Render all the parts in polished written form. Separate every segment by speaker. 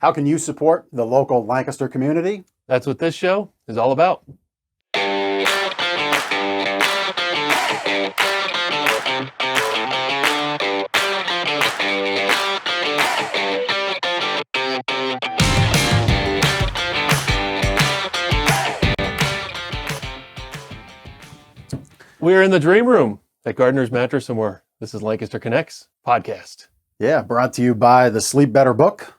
Speaker 1: How can you support the local Lancaster community?
Speaker 2: That's what this show is all about. We're in the dream room at Gardner's Mattress and More. This is Lancaster Connects podcast.
Speaker 1: Yeah, brought to you by the Sleep Better book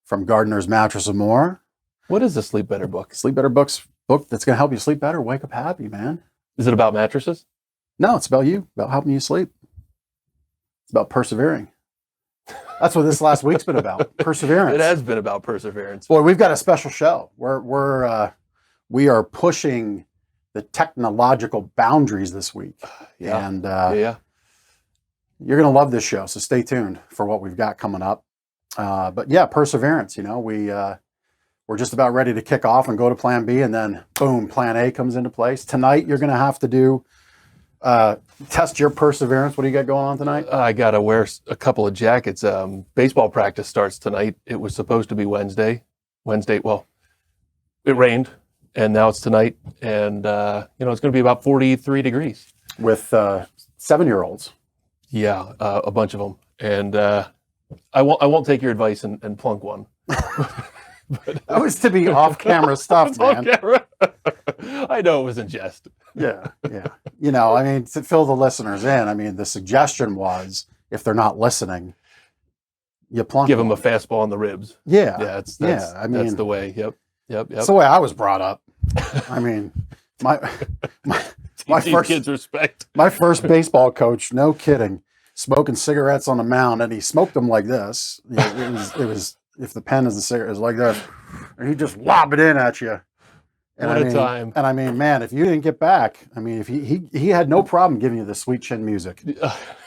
Speaker 1: from Gardner's Mattress and More.
Speaker 2: What is the Sleep Better book?
Speaker 1: Sleep Better book that's going to help you sleep better, wake up happy, man.
Speaker 2: Is it about mattresses?
Speaker 1: No, it's about you, about helping you sleep. It's about persevering. That's what this last week's been about, perseverance.
Speaker 2: It has been about perseverance.
Speaker 1: Boy, we've got a special show. We are pushing the technological boundaries this week.
Speaker 2: Yeah.
Speaker 1: And
Speaker 2: Yeah.
Speaker 1: you're going to love this show, so stay tuned for what we've got coming up. But yeah, perseverance, we're just about ready to kick off and go to plan B, and then boom, plan A comes into place. Tonight, you're going to have to do, test your perseverance. What do you got going on tonight?
Speaker 2: I got to wear a couple of jackets. Baseball practice starts tonight. It was supposed to be Wednesday. Well, it rained, and now it's tonight. And, it's going to be about 43 degrees.
Speaker 1: With 7-year-olds.
Speaker 2: Yeah, a bunch of them. And I won't take your advice and plunk one.
Speaker 1: That was to be off-camera stuff, man.
Speaker 2: Camera. I know it was in jest.
Speaker 1: Yeah. To fill the listeners in, the suggestion was, if they're not listening, you plunk
Speaker 2: Give them a fastball in the ribs.
Speaker 1: Yeah.
Speaker 2: That's the way. Yep.
Speaker 1: That's the way I was brought up. My first
Speaker 2: kids respect.
Speaker 1: My first baseball coach, no kidding, smoking cigarettes on the mound, and he smoked them like this. It was if the pen is the cigarette, it was like that, and he just lob it in at you. And
Speaker 2: What a time!
Speaker 1: And man, if you didn't get back, if he had no problem giving you the sweet chin music,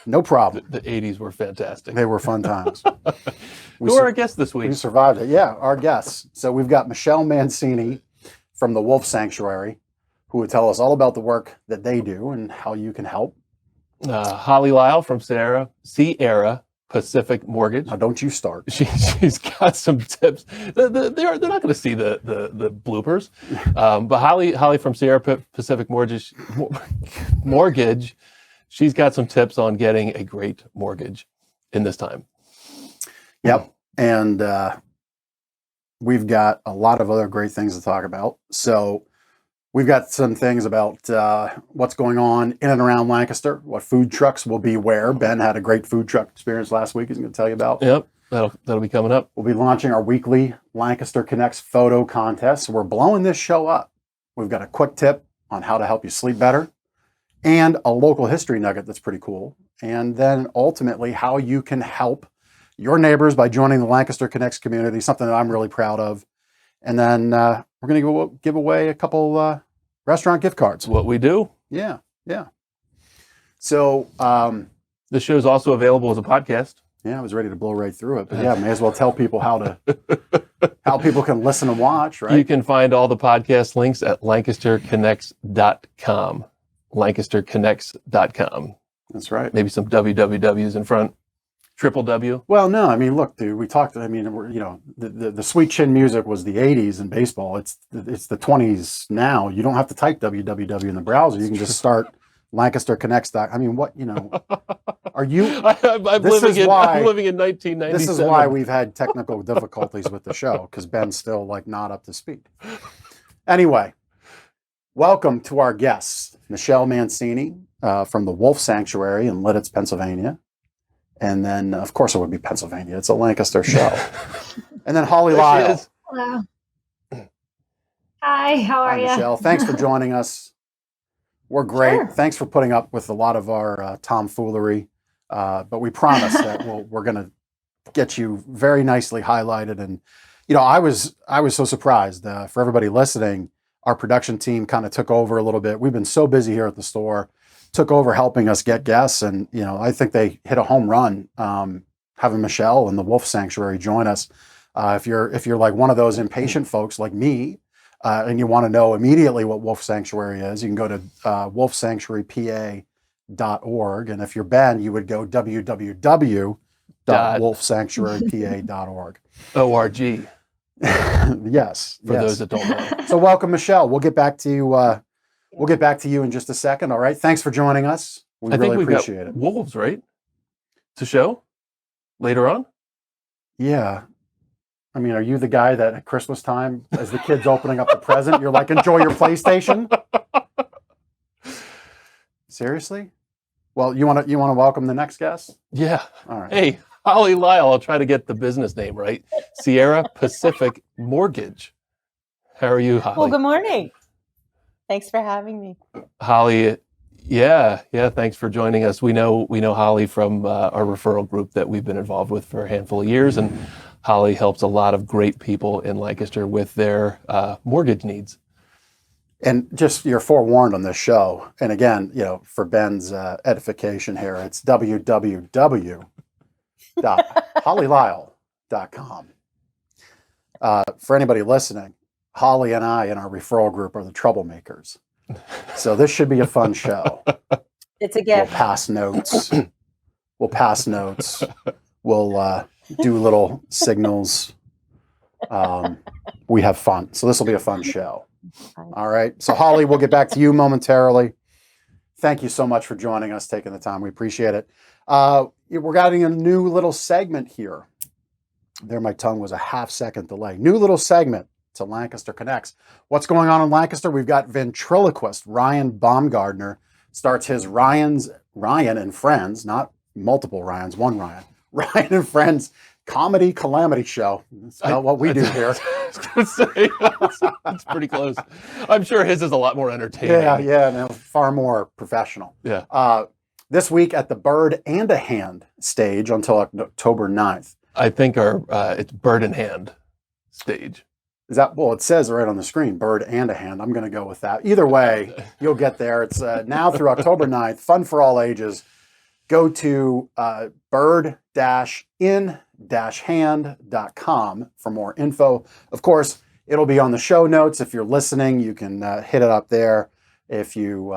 Speaker 1: no problem.
Speaker 2: The 80s were fantastic.
Speaker 1: They were fun times.
Speaker 2: Who are our guests this week?
Speaker 1: We survived it. Yeah, our guests. So we've got Michelle Mancini from the Wolf Sanctuary, who would tell us all about the work that they do and how you can help.
Speaker 2: Holly Lyle from Sierra Pacific Mortgage.
Speaker 1: Now, don't you start.
Speaker 2: She's got some tips. They're not going to see the bloopers. But Holly from Sierra Pacific Mortgage, she's got some tips on getting a great mortgage in this time.
Speaker 1: Yep. And we've got a lot of other great things to talk about. So we've got some things about what's going on in and around Lancaster, what food trucks will be where. Ben had a great food truck experience last week he's going to tell you about.
Speaker 2: Yep, that'll be coming up.
Speaker 1: We'll be launching our weekly Lancaster Connects photo contest. So we're blowing this show up. We've got a quick tip on how to help you sleep better and a local history nugget that's pretty cool. And then ultimately how you can help your neighbors by joining the Lancaster Connects community, something that I'm really proud of. And then we're going to give away a couple restaurant gift cards.
Speaker 2: What we do.
Speaker 1: Yeah. So
Speaker 2: the show is also available as a podcast.
Speaker 1: Yeah, I was ready to blow right through it. But yeah, may as well tell people how people can listen and watch, right?
Speaker 2: You can find all the podcast links at lancasterconnects.com. Lancasterconnects.com.
Speaker 1: That's right.
Speaker 2: Maybe some wwws in front. Triple W.
Speaker 1: Well, no, look, dude, we talked, the sweet chin music was the 80s in baseball. It's the 20s now. You don't have to type www in the browser. You can just start LancasterConnects. What, are you?
Speaker 2: I'm living in 1997.
Speaker 1: This is why we've had technical difficulties with the show, because Ben's still not up to speed. Anyway, welcome to our guests, Michelle Mancini from the Wolf Sanctuary in Lititz, Pennsylvania. And then, of course, it would be Pennsylvania. It's a Lancaster show. And then Holly Lyle.
Speaker 3: Hello. Hi, how are you?
Speaker 1: Michelle, thanks for joining us. We're great.
Speaker 3: Sure.
Speaker 1: Thanks for putting up with a lot of our tomfoolery. But we promise that we're going to get you very nicely highlighted. And, I was so surprised. For everybody listening, our production team kind of took over a little bit. We've been so busy here at the store. Took over helping us get guests, and I think they hit a home run having Michelle and the Wolf Sanctuary join us. If you're like one of those impatient folks like me, and you want to know immediately what Wolf Sanctuary is, you can go to wolfsanctuarypa.org, and if you're Ben, you would go www wolfsanctuarypa.org.
Speaker 2: ORG
Speaker 1: Yes.
Speaker 2: for those that don't know.
Speaker 1: So welcome, Michelle. We'll get back to you. We'll get back to you in just a second. All right. Thanks for joining us. We
Speaker 2: I think
Speaker 1: really
Speaker 2: we've
Speaker 1: appreciate
Speaker 2: got
Speaker 1: it.
Speaker 2: wolves, right? To show later on.
Speaker 1: Yeah. I mean, are you the guy that at Christmas time, as the kid's opening up the present, you're like, enjoy your PlayStation? Seriously? Well, you want to welcome the next guest?
Speaker 2: Yeah.
Speaker 1: All right.
Speaker 2: Hey, Holly Lyle. I'll try to get the business name right. Sierra Pacific Mortgage. How are you, Holly?
Speaker 3: Well, good morning. Thanks for having me.
Speaker 2: Holly, yeah. Thanks for joining us. We know Holly from our referral group that we've been involved with for a handful of years, and Holly helps a lot of great people in Lancaster with their mortgage needs.
Speaker 1: And just you're forewarned on this show. And again, for Ben's edification here, it's www.hollylyle.com. For anybody listening, Holly and I in our referral group are the troublemakers. So this should be a fun show.
Speaker 3: It's a
Speaker 1: We'll
Speaker 3: gift.
Speaker 1: pass notes. We'll do little signals. We have fun. So this will be a fun show. All right. So Holly, we'll get back to you momentarily. Thank you so much for joining us, taking the time. We appreciate it. We're getting a new little segment here. There, my tongue was a half-second delay. New little segment to Lancaster Connects. What's going on in Lancaster? We've got ventriloquist Ryan Baumgardner starts his Ryan and Friends, not multiple Ryans, one Ryan. Ryan and Friends comedy calamity show. That's about what we do here.
Speaker 2: I was going to say, it's pretty close. I'm sure his is a lot more entertaining.
Speaker 1: Yeah, no, far more professional.
Speaker 2: Yeah.
Speaker 1: This week at the Bird and a Hand stage until October 9th.
Speaker 2: I think it's Bird in Hand stage.
Speaker 1: Is that, well, it says right on the screen, Bird and a Hand. I'm going to go with that. Either way, you'll get there. It's now through October 9th, fun for all ages. Go to bird-in-hand.com for more info. Of course, it'll be on the show notes. If you're listening, you can hit it up there if you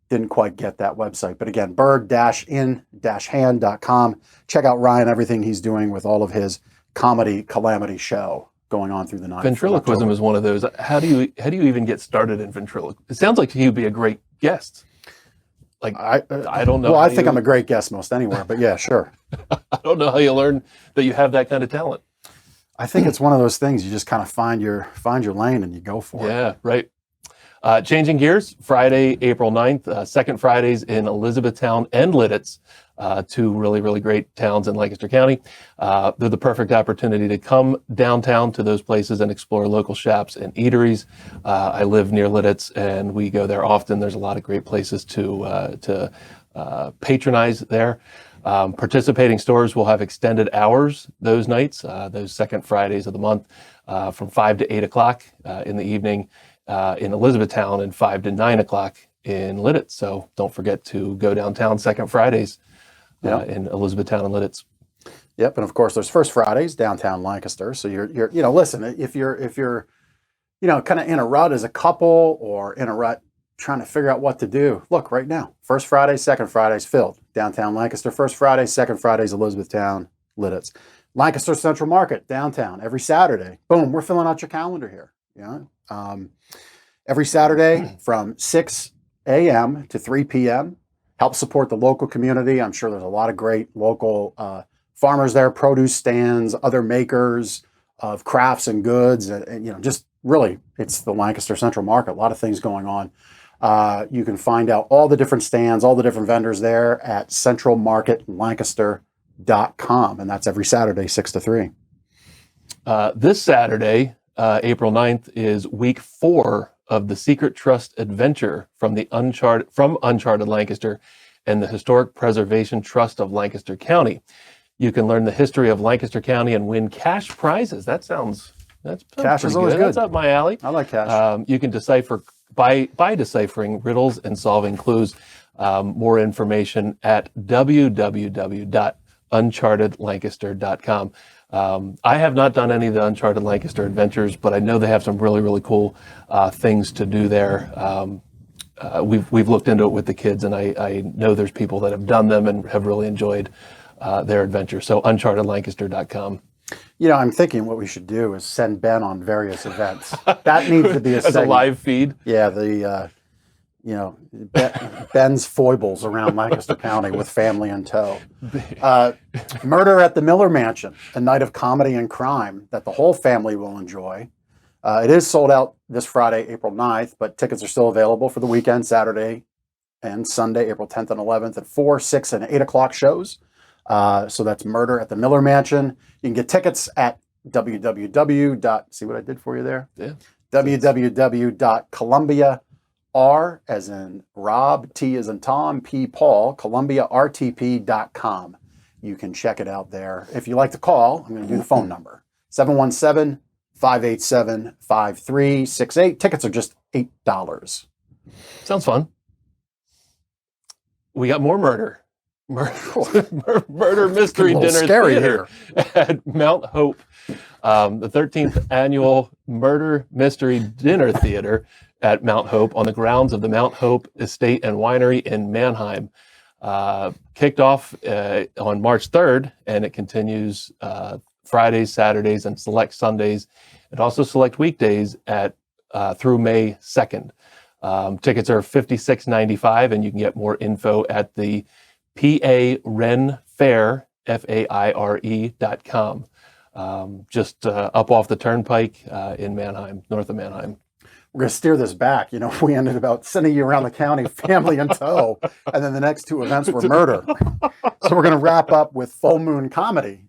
Speaker 1: didn't quite get that website. But again, bird-in-hand.com. Check out Ryan, everything he's doing with all of his comedy calamity show going on through the night.
Speaker 2: Ventriloquism is one of those. How do you even get started in ventriloquism? It sounds like he would be a great guest. Like I don't know.
Speaker 1: Well, I think I'm a great guest most anywhere, but yeah, sure.
Speaker 2: I don't know how you learn that you have that kind of talent.
Speaker 1: I think it's one of those things you just kind of find your lane and you go for it.
Speaker 2: Yeah, right. Changing gears, Friday, April 9th, second Fridays in Elizabethtown and Lidditz, two really, really great towns in Lancaster County. They're the perfect opportunity to come downtown to those places and explore local shops and eateries. I live near Lidditz and we go there often. There's a lot of great places to patronize there. Participating stores will have extended hours those nights, those second Fridays of the month, from 5 to 8 o'clock in the evening. In Elizabethtown and 5 to 9 o'clock in Lidditz. So don't forget to go downtown second Fridays in Elizabethtown and Lidditz.
Speaker 1: Yep, and of course there's first Fridays downtown Lancaster. So you're listen, if you're kind of in a rut as a couple or in a rut trying to figure out what to do, look right now. First Friday, second Fridays filled downtown Lancaster. First Friday, second Fridays Elizabethtown, Lidditz. Lancaster Central Market downtown every Saturday. Boom, we're filling out your calendar here. Yeah. Every Saturday from 6 a.m. to 3 p.m. Help support the local community. I'm sure there's a lot of great local farmers there, produce stands, other makers of crafts and goods, and just really, it's the Lancaster Central Market. A lot of things going on. You can find out all the different stands, all the different vendors there at centralmarketlancaster.com, and that's every Saturday, 6 to 3.
Speaker 2: This Saturday, April 9th, is week 4 of the Secret Trust Adventure from Uncharted Lancaster and the Historic Preservation Trust of Lancaster County. You can learn the history of Lancaster County and win cash prizes. That's
Speaker 1: Cash is always good.
Speaker 2: That's up my alley.
Speaker 1: I like cash.
Speaker 2: You can decipher by deciphering riddles and solving clues. More information at www.unchartedlancaster.com. I have not done any of the Uncharted Lancaster adventures, but I know they have some really, really cool things to do there. We've looked into it with the kids, and I know there's people that have done them and have really enjoyed their adventure. So unchartedlancaster.com.
Speaker 1: You know, I'm thinking what we should do is send Ben on various events. That needs to be a
Speaker 2: As a
Speaker 1: segment.
Speaker 2: live feed.
Speaker 1: Yeah, Ben's foibles around Lancaster County with family in tow. Murder at the Miller Mansion, a night of comedy and crime that the whole family will enjoy. It is sold out this Friday, April 9th, but tickets are still available for the weekend, Saturday and Sunday, April 10th and 11th at 4, 6, and 8 o'clock shows. So that's Murder at the Miller Mansion. You can get tickets at see what I did for you there?
Speaker 2: Yeah.
Speaker 1: www.Columbia R as in Rob, T as in Tom, P Paul, ColumbiaRTP.com. You can check it out there. If you like to call, I'm going to do the phone number. 717-587-5368. Tickets are just $8.
Speaker 2: Sounds fun. We got more murder. Murder mystery
Speaker 1: A little
Speaker 2: dinner
Speaker 1: scary
Speaker 2: theater at Mount Hope. The 13th annual Murder Mystery Dinner Theater at Mount Hope on the grounds of the Mount Hope Estate and Winery in Mannheim. Kicked off on March 3rd, and it continues Fridays, Saturdays, and select Sundays, and also select weekdays through May 2nd. Tickets are $56.95, and you can get more info at the PA Ren Fair, FAIRE.com. Just up off the turnpike in Mannheim, north of Mannheim.
Speaker 1: We're going to steer this back. You know, we ended about sending you around the county, family in tow, and then the next two events were murder. So we're going to wrap up with Full Moon Comedy.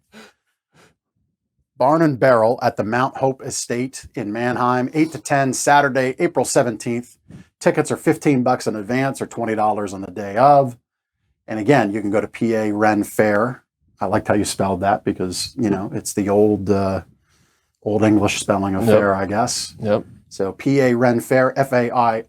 Speaker 1: Barn and Barrel at the Mount Hope Estate in Mannheim, 8 to 10, Saturday, April 17th. Tickets are $15 in advance or $20 on the day of. And again, you can go to PA Ren Fair. I liked how you spelled that because, you know, it's the old English spelling of fair, I guess.
Speaker 2: Yep.
Speaker 1: So PA Ren Fair, FAIRE,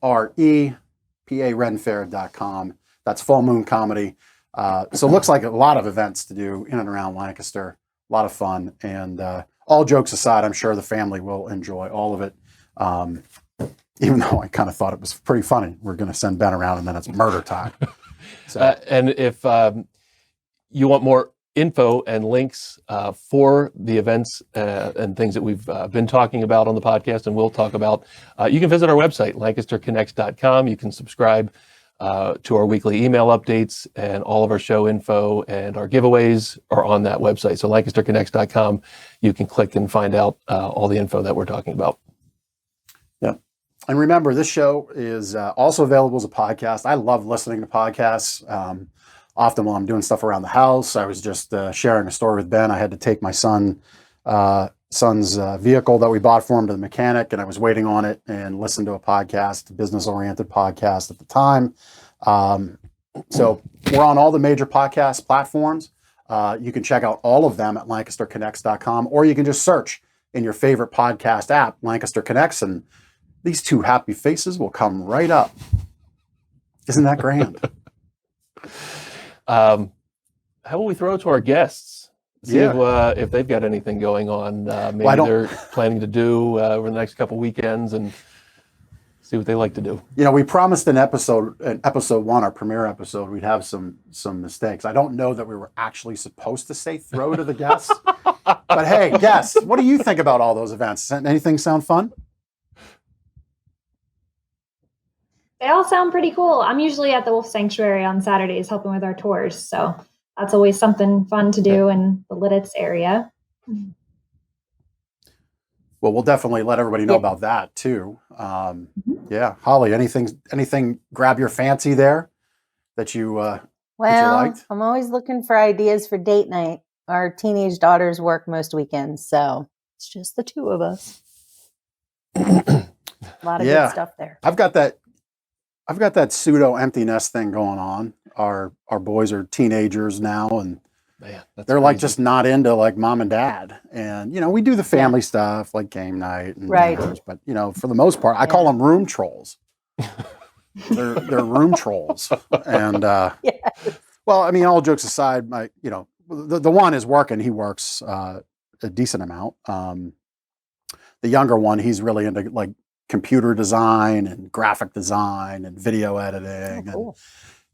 Speaker 1: PARenfair.com. That's Full Moon Comedy. So it looks like a lot of events to do in and around Lancaster. A lot of fun. And all jokes aside, I'm sure the family will enjoy all of it. Even though I kind of thought it was pretty funny. We're going to send Ben around and then it's murder time. So.
Speaker 2: And if you want more info and links for the events and things that we've been talking about on the podcast and we'll talk about, you can visit our website, LancasterConnects.com. You can subscribe to our weekly email updates, and all of our show info and our giveaways are on that website. So LancasterConnects.com, you can click and find out all the info that we're talking about.
Speaker 1: Yeah. And remember, this show is also available as a podcast. I love listening to podcasts. Often while I'm doing stuff around the house, I was just sharing a story with Ben. I had to take my son's vehicle that we bought for him to the mechanic, and I was waiting on it and listened to a podcast, business-oriented podcast at the time. So we're on all the major podcast platforms. You can check out all of them at LancasterConnects.com, or you can just search in your favorite podcast app, Lancaster Connects, and these two happy faces will come right up. Isn't that grand?
Speaker 2: How about we throw it to our guests? See if they've got anything going on. Maybe they're planning to do over the next couple weekends, and see what they like to do. You
Speaker 1: know, we promised in episode 1, our premiere episode, we'd have some mistakes. I don't know that we were actually supposed to say throw to the guests. But hey, guests, what do you think about all those events? Anything sound fun?
Speaker 4: They all sound pretty cool. I'm usually at the Wolf Sanctuary on Saturdays helping with our tours. So that's always something fun to do in the Lidditz area.
Speaker 1: Well, we'll definitely let everybody know about that too. Yeah. Holly, anything grab your fancy there that you that you liked?
Speaker 3: I'm always looking for ideas for date night. Our teenage daughters work most weekends, so it's just the two of us. A lot of good stuff there. I've got
Speaker 1: that pseudo empty nest thing going on. Our boys are teenagers now, and they're like just not into like mom and dad. And you know, we do the family stuff like game night and dinners, but you know, for the most part, I call them room trolls. they're room trolls. And well, I mean, all jokes aside, the one is working. He works a decent amount. The younger one, he's really into like computer design and graphic design and video editing.
Speaker 3: Oh, cool.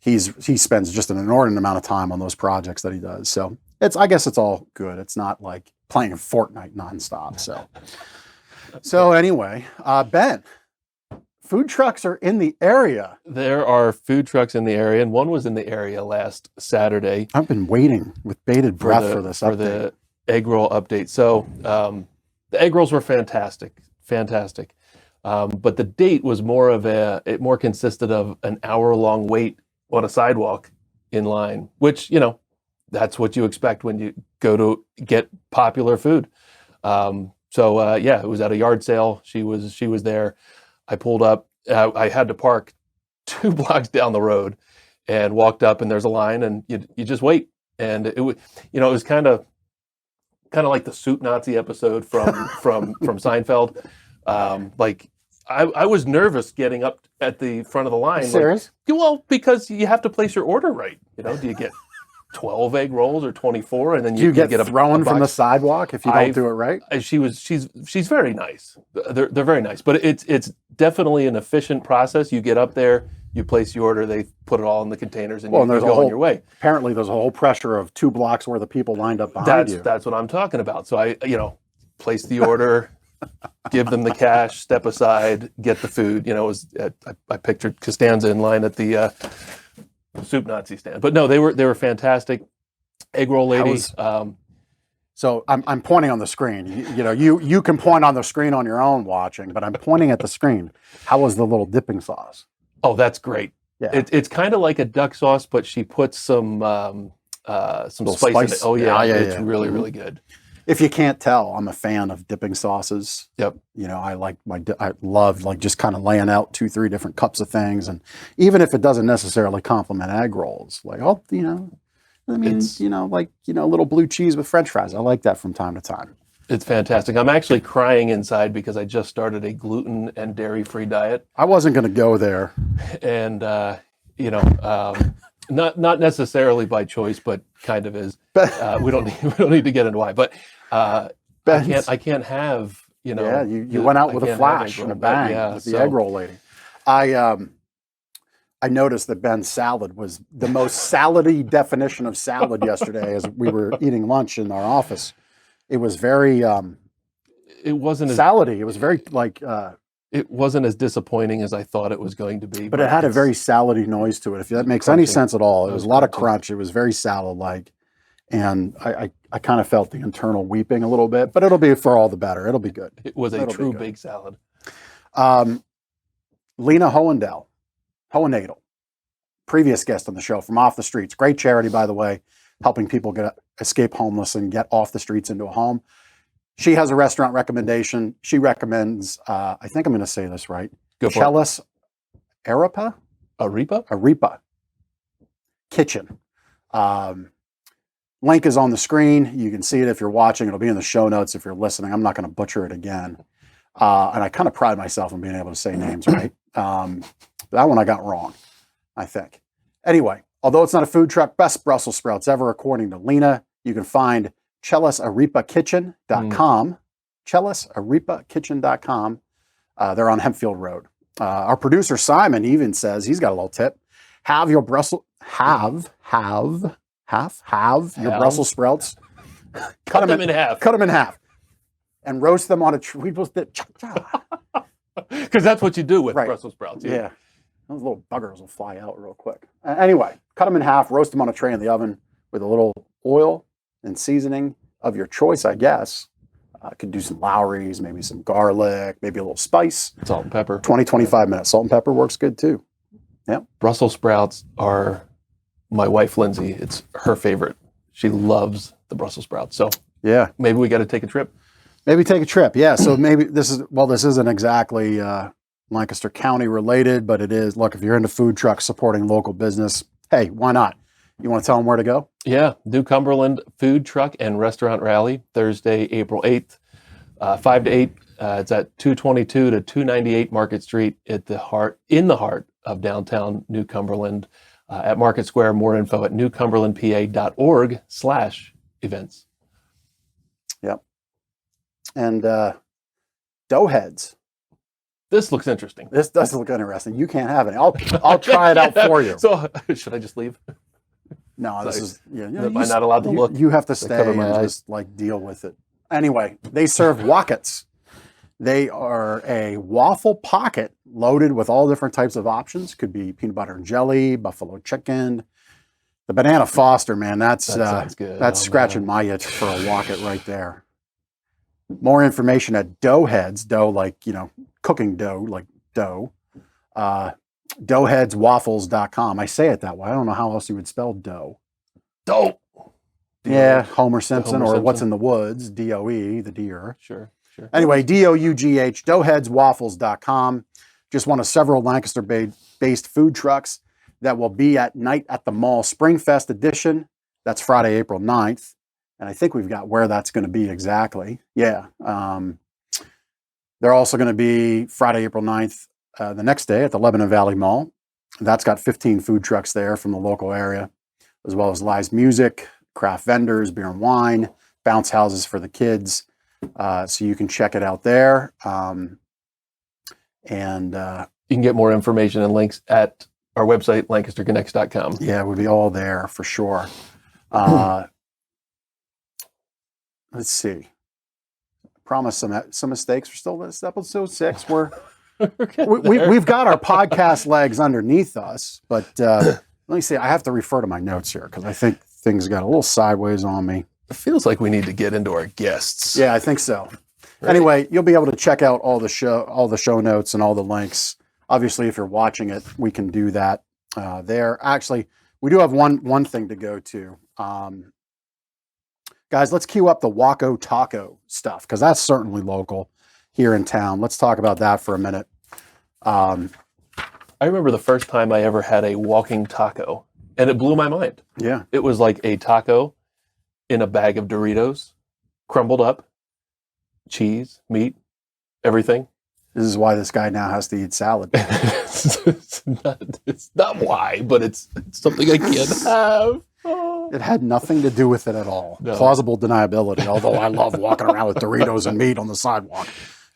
Speaker 1: And he spends just an inordinate amount of time on those projects that he does. So I guess it's all good. It's not like playing Fortnite nonstop. So anyway, Ben, food trucks are in the area.
Speaker 2: There are food trucks in the area, and one was in the area last Saturday.
Speaker 1: I've been waiting with bated breath for this update.
Speaker 2: For the egg roll update. So the egg rolls were fantastic. But the date was it more consisted of an hour-long wait on a sidewalk in line, which, that's what you expect when you go to get popular food. It was at a yard sale. She was there. I pulled up. I had to park 2 blocks down the road and walked up, and there's a line, and you just wait. And it was kind of like the Soup Nazi episode from Seinfeld. I was nervous getting up at the front of the line.
Speaker 1: Serious?
Speaker 2: Well, because you have to place your order right. Do you get 12 egg rolls or 24, and then you
Speaker 1: get
Speaker 2: a
Speaker 1: thrown
Speaker 2: box
Speaker 1: from the sidewalk if you don't do it right?
Speaker 2: She's very nice. They're very nice, but it's definitely an efficient process. You get up there, you place your order, they put it all in the containers, and you go on your way.
Speaker 1: Apparently, there's a whole pressure of 2 blocks worth of people lined up behind you.
Speaker 2: That's what I'm talking about. So I place the order, give them the cash, step aside, get the food. I pictured Costanza in line at the Soup Nazi stand, but no, they were fantastic. Egg roll lady.
Speaker 1: So I'm pointing on the screen. You can point on the screen on your own watching, but I'm pointing at the screen. How was the little dipping sauce?
Speaker 2: Oh, that's great.
Speaker 1: Yeah,
Speaker 2: it's kind of like a duck sauce, but she puts some spice in it. Oh yeah, it's really really good.
Speaker 1: If you can't tell, I'm a fan of dipping sauces.
Speaker 2: Yep.
Speaker 1: I love just kind of laying out 2-3 different cups of things, and even if it doesn't necessarily complement egg rolls, a little blue cheese with French fries. I like that from time to time.
Speaker 2: It's fantastic. I'm actually crying inside because I just started a gluten and dairy-free diet.
Speaker 1: I wasn't going to go there,
Speaker 2: and not necessarily by choice, but kind of is. We don't need to get into why, but I can't have
Speaker 1: Yeah, you went out with a flash and a bang with the egg roll lady. I noticed that Ben's salad was the most salady definition of salad yesterday as we were eating lunch in our office. It was very
Speaker 2: it wasn't
Speaker 1: salady. It was very
Speaker 2: it wasn't as disappointing as I thought it was going to be.
Speaker 1: But it had a very salady noise to it, if that makes any sense at all. It was a lot of crunch. It was very salad-like. And I kind of felt the internal weeping a little bit, but it'll be for all the better. It'll be good.
Speaker 2: It was a true big salad.
Speaker 1: Lena Hohenadel, previous guest on the show from Off the Streets. Great charity, by the way, helping people escape homeless and get off the streets into a home. She has a restaurant recommendation. She recommends, I think I'm going to say this right, Chellis Arepa Kitchen. Link is on the screen. You can see it if you're watching. It'll be in the show notes if you're listening. I'm not going to butcher it again. And I kind of pride myself on being able to say names right. That one I got wrong, I think. Anyway, although it's not a food truck, best Brussels sprouts ever, according to Lena. You can find ChellisArepaKitchen.com. ChellisArepaKitchen.com. They're on Hempfield Road. Our producer Simon even says he's got a little tip. Have your Brussels sprouts.
Speaker 2: Cut them in half.
Speaker 1: Cut them in half. And roast them on a tree. Because
Speaker 2: that's what you do with Brussels sprouts.
Speaker 1: Yeah. Those little buggers will fly out real quick. Anyway, cut them in half, roast them on a tray in the oven with a little oil and seasoning of your choice, I guess. Could do some Lowry's, maybe some garlic, maybe a little spice.
Speaker 2: Salt and pepper.
Speaker 1: 20-25 minutes. Salt and pepper works good too. Yeah.
Speaker 2: Brussels sprouts are my wife, Lindsay. It's her favorite. She loves the Brussels sprouts. So
Speaker 1: yeah,
Speaker 2: maybe we got to take a trip.
Speaker 1: Maybe take a trip. Yeah. So maybe this isn't exactly Lancaster County related, but it is. Look, if you're into food trucks supporting local business, hey, why not? You want to tell them where to go?
Speaker 2: Yeah. New Cumberland Food Truck and Restaurant Rally, Thursday, April 8th, 5 to 8. It's at 222 to 298 Market Street in the heart of downtown New Cumberland at Market Square. More info at newcumberlandpa.org/events.
Speaker 1: Yep. And Doughheads.
Speaker 2: This looks interesting.
Speaker 1: This does look interesting. You can't have any. I'll try it out for you.
Speaker 2: So should I just leave?
Speaker 1: No, this
Speaker 2: Sorry.
Speaker 1: is yeah.
Speaker 2: Am I not allowed to look?
Speaker 1: You have to stay
Speaker 2: cover
Speaker 1: and
Speaker 2: my eyes.
Speaker 1: just like deal with it. Anyway, they serve wockets. They are a waffle pocket loaded with all different types of options. Could be peanut butter and jelly, buffalo chicken, the banana Foster. Man, that
Speaker 2: sounds good.
Speaker 1: That's scratching my itch for a wocket right there. More information at Doughheads. Dough like cooking dough like dough. Doughheadswaffles.com. I say it that way. I don't know how else you would spell dough.
Speaker 2: Dope.
Speaker 1: Yeah, Homer Simpson,
Speaker 2: Homer
Speaker 1: or What's
Speaker 2: Simpson.
Speaker 1: in the Woods, DOE, the deer.
Speaker 2: Sure.
Speaker 1: Anyway, DOUGH, doughheadswaffles.com. Just one of several Lancaster-based food trucks that will be at Night at the Mall Springfest edition. That's Friday, April 9th. And I think we've got where that's going to be exactly. Yeah. They're also going to be Friday, April 9th, the next day at the Lebanon Valley Mall. That's got 15 food trucks there from the local area, as well as live music, craft vendors, beer and wine, bounce houses for the kids. So you can check it out there.
Speaker 2: You can get more information and links at our website, lancasterconnects.com.
Speaker 1: Yeah, it would be all there for sure. Let's see. Promise some mistakes. We're still this episode 6. We've got our podcast legs underneath us, but let me see. I have to refer to my notes here because I think things got a little sideways on me.
Speaker 2: It feels like we need to get into our guests.
Speaker 1: Yeah, I think so.
Speaker 2: Right.
Speaker 1: Anyway, you'll be able to check out all the show notes and all the links. Obviously, if you're watching it, we can do that there. Actually, we do have one thing to go to. Guys, let's queue up the Waco Taco stuff because that's certainly local here in town. Let's talk about that for a minute.
Speaker 2: I remember the first time I ever had a walking taco, and it blew my mind.
Speaker 1: Yeah.
Speaker 2: It was like a taco in a bag of Doritos, crumbled up, cheese, meat, everything.
Speaker 1: This is why this guy now has to eat salad.
Speaker 2: it's not why, but it's something I can't have.
Speaker 1: It had nothing to do with it at all.
Speaker 2: No.
Speaker 1: Plausible deniability, although I love walking around with Doritos and meat on the sidewalk.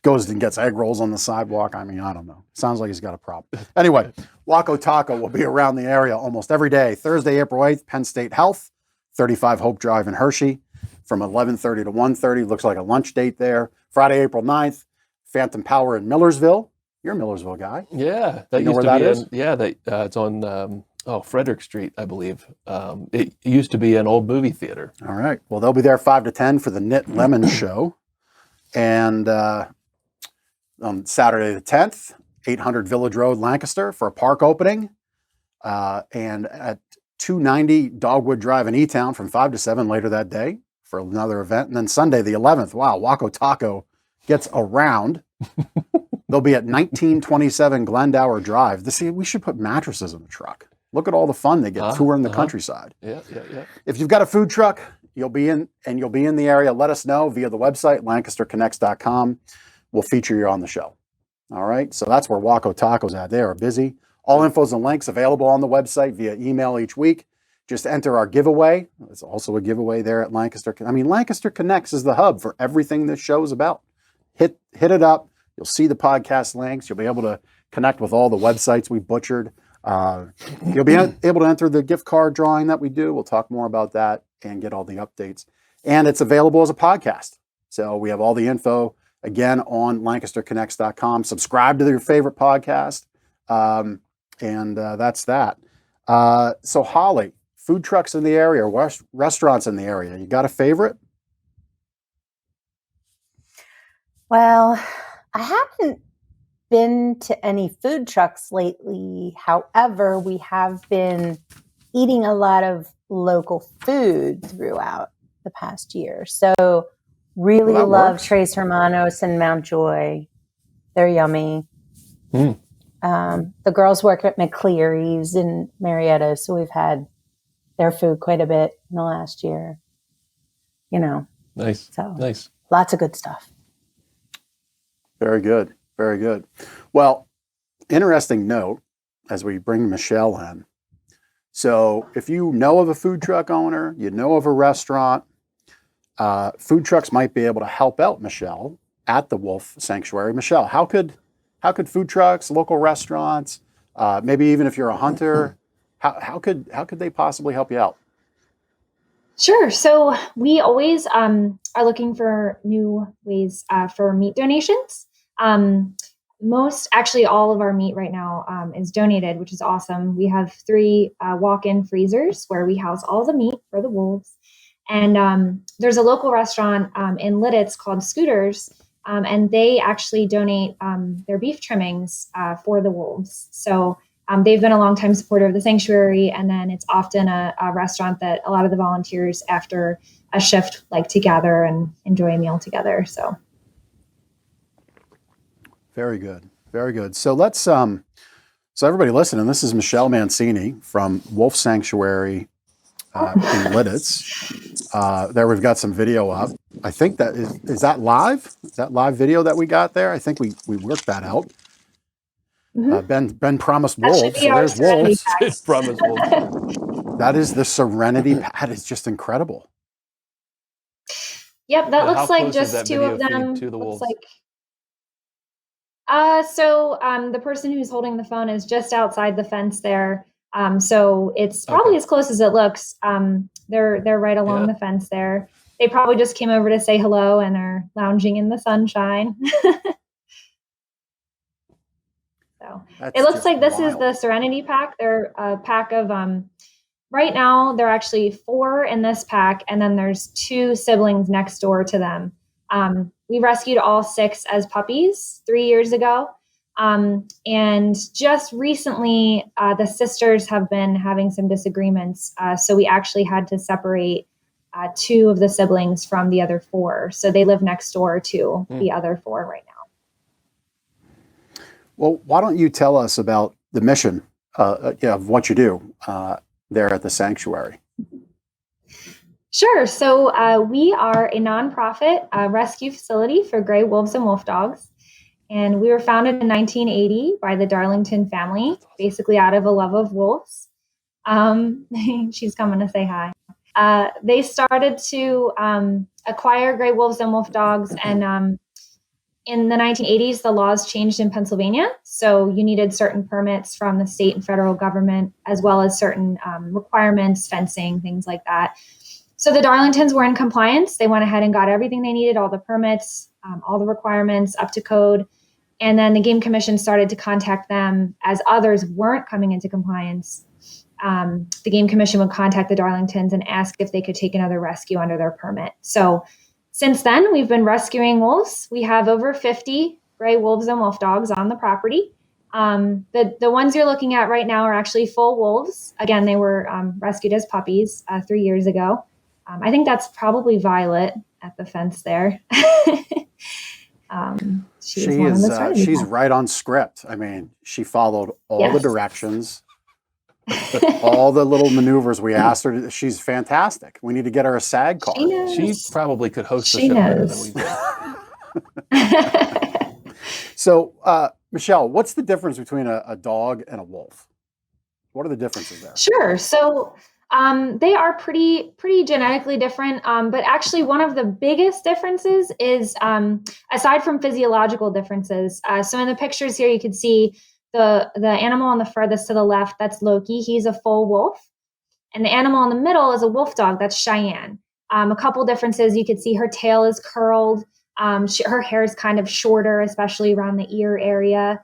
Speaker 1: Goes and gets egg rolls on the sidewalk. I mean, I don't know. Sounds like he's got a problem. Anyway, Waco Taco will be around the area almost every day. Thursday, April 8th, Penn State Health, 35 Hope Drive in Hershey from 11:30 to 1:30. Looks like a lunch date there. Friday, April 9th, Phantom Power in Millersville. You're a Millersville guy.
Speaker 2: Yeah, that
Speaker 1: You know
Speaker 2: used
Speaker 1: where
Speaker 2: to
Speaker 1: that
Speaker 2: be.
Speaker 1: is?
Speaker 2: It's on Frederick Street, I believe. It used to be an old movie theater.
Speaker 1: All right. Well, they'll be there 5 to 10 for the Knit Lemon Show. And on Saturday the 10th, 800 Village Road, Lancaster for a park opening. And at 290 Dogwood Drive in E-Town from 5 to 7 later that day for another event. And then Sunday the 11th, wow, Waco Taco gets around. They'll be at 1927 Glendower Drive. We should put mattresses in the truck. Look at all the fun they get touring the countryside.
Speaker 2: Yeah.
Speaker 1: If you've got a food truck, you'll be in the area, let us know via the website, lancasterconnects.com. We'll feature you on the show. All right. So that's where Waco Taco's at. They are busy. All infos and links available on the website via email each week. Just enter our giveaway. There's also a giveaway there at Lancaster. I mean, Lancaster Connects is the hub for everything this show is about. Hit it up. You'll see the podcast links. You'll be able to connect with all the websites we butchered. You'll be able to enter the gift card drawing that we do. We'll talk more about that and get all the updates. And it's available as a podcast. So we have all the info, again, on lancasterconnects.com. Subscribe to your favorite podcast. And that's that. So Holly, food trucks in the area, restaurants in the area. You got a favorite?
Speaker 3: Well, I haven't been to any food trucks lately. However, we have been eating a lot of local food throughout the past year. So really
Speaker 1: Well, that
Speaker 3: love
Speaker 1: works.
Speaker 3: Tres Hermanos and Mountjoy. They're yummy. The girls work at McCleary's in Marietta, so we've had their food quite a bit in the last year.
Speaker 2: Nice.
Speaker 3: So
Speaker 2: Nice.
Speaker 3: lots of good stuff.
Speaker 1: Very good. Very good. Well, interesting note as we bring Michelle in. So if you know of a food truck owner, you know of a restaurant, food trucks might be able to help out Michelle at the Wolf Sanctuary. Michelle, how could how could food trucks, local restaurants, maybe even if you're a hunter, how could they possibly help you out?
Speaker 4: Sure. So we always are looking for new ways for meat donations. Actually, all of our meat right now is donated, which is awesome. We have 3 walk-in freezers where we house all the meat for the wolves. And there's a local restaurant in Lidditz called Scooters, and they actually donate their beef trimmings for the wolves. So they've been a longtime supporter of the sanctuary, and then it's often a restaurant that a lot of the volunteers after a shift like to gather and enjoy a meal together. So
Speaker 1: Very good. Very good. So let's so everybody listening, this is Michelle Mancini from Wolf Sanctuary in Lidditz. There we've got some video up. I think that is that live? Is that live video that we got there? I think we worked that out. Ben promised wolves, so there's wolves.
Speaker 2: It's promised wolves.
Speaker 1: That is the Serenity Pad. It's just incredible.
Speaker 4: Yep, that
Speaker 2: How
Speaker 4: looks like
Speaker 2: close is
Speaker 4: just
Speaker 2: that
Speaker 4: 2
Speaker 2: video
Speaker 4: of them.
Speaker 2: feed to the
Speaker 4: Looks
Speaker 2: wolves?
Speaker 4: like the person who's holding the phone is just outside the fence there. So it's probably
Speaker 2: Okay.
Speaker 4: as close as it looks. They're right along
Speaker 2: Yeah.
Speaker 4: the fence there. They probably just came over to say hello and are lounging in the sunshine. So
Speaker 1: That's
Speaker 4: it looks
Speaker 1: just
Speaker 4: like this is
Speaker 1: wild.
Speaker 4: the Serenity Pack. They're a pack of right now there are actually 4 in this pack, and then there's 2 siblings next door to them. We rescued all 6 as puppies 3 years ago. And just recently, the sisters have been having some disagreements. So we actually had to separate 2 of the siblings from the other 4. So they live next door to the other 4 right now.
Speaker 1: Well, why don't you tell us about the mission of what you do there at the sanctuary?
Speaker 4: Sure. So we are a nonprofit rescue facility for gray wolves and wolf dogs. And we were founded in 1980 by the Darlington family, basically out of a love of wolves. She's coming to say hi. They started to acquire gray wolves and wolf dogs. And in the 1980s, the laws changed in Pennsylvania. So you needed certain permits from the state and federal government, as well as certain requirements, fencing, things like that. So the Darlingtons were in compliance. They went ahead and got everything they needed, all the permits, all the requirements up to code. And then the Game Commission started to contact them as others weren't coming into compliance. The Game Commission would contact the Darlingtons and ask if they could take another rescue under their permit. So since then, we've been rescuing wolves. We have over 50 gray wolves and wolf dogs on the property. The ones you're looking at right now are actually full wolves. Again, they were rescued as puppies 3 years ago. I think that's probably Violet at the fence there.
Speaker 1: She's right on script. I mean, she followed all the directions, all the little maneuvers we asked her to. She's fantastic. We need to get her a SAG card.
Speaker 2: She probably could host the show better than we do.
Speaker 1: So, Michelle, what's the difference between a dog and a wolf? What are the differences there?
Speaker 4: Sure. So they are pretty genetically different. But actually, one of the biggest differences is, aside from physiological differences. So in the pictures here, you can see the animal on the furthest to the left. That's Loki. He's a full wolf. And the animal in the middle is a wolf dog. That's Cheyenne. A couple differences. You can see her tail is curled. Her hair is kind of shorter, especially around the ear area.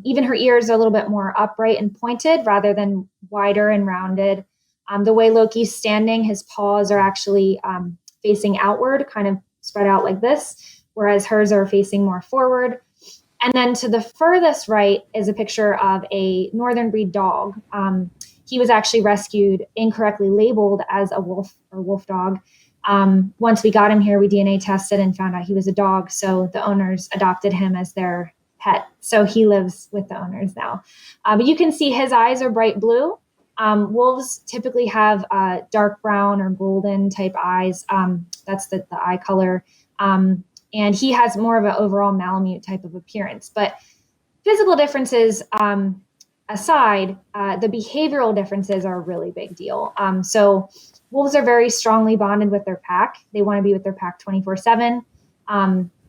Speaker 4: Even her ears are a little bit more upright and pointed rather than wider and rounded. The way Loki's standing, his paws are actually facing outward, kind of spread out like this, whereas hers are facing more forward. And then to the furthest right is a picture of a northern breed dog. He was actually rescued, incorrectly labeled as a wolf or wolf dog. Once we got him here, we DNA tested and found out he was a dog. So the owners adopted him as their pet. So he lives with the owners now. But you can see his eyes are bright blue. Wolves typically have dark brown or golden type eyes. That's the eye color. And he has more of an overall Malamute type of appearance. But physical differences aside, the behavioral differences are a really big deal. So wolves are very strongly bonded with their pack. They want to be with their pack 24/7.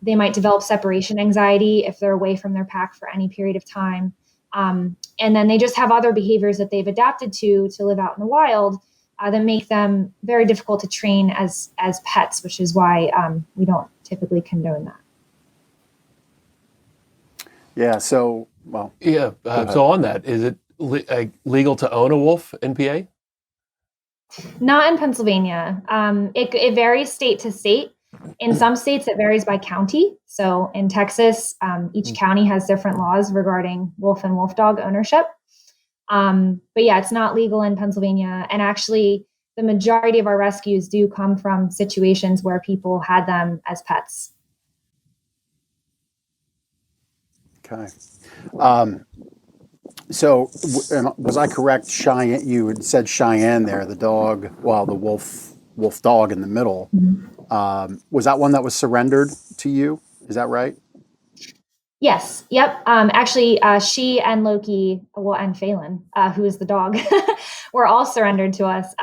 Speaker 4: They might develop separation anxiety if they're away from their pack for any period of time. And then they just have other behaviors that they've adapted to live out in the wild that make them very difficult to train as pets, which is why we don't typically condone that.
Speaker 1: Yeah. So, well,
Speaker 2: Yeah. So on that, is it legal to own a wolf in PA?
Speaker 4: Not in Pennsylvania. It varies state to state. In some states, it varies by county. So in Texas, each county has different laws regarding wolf and wolf dog ownership. But yeah, it's not legal in Pennsylvania. And actually, the majority of our rescues do come from situations where people had them as pets.
Speaker 1: okay. So, was I correct? Cheyenne, you had said Cheyenne there, the dog, well, the wolf dog in the middle. Was that one that was surrendered to you? Is that right?
Speaker 4: Yes. Yep. Actually, she and Loki, well, and Phelan, who is the dog, were all surrendered to us.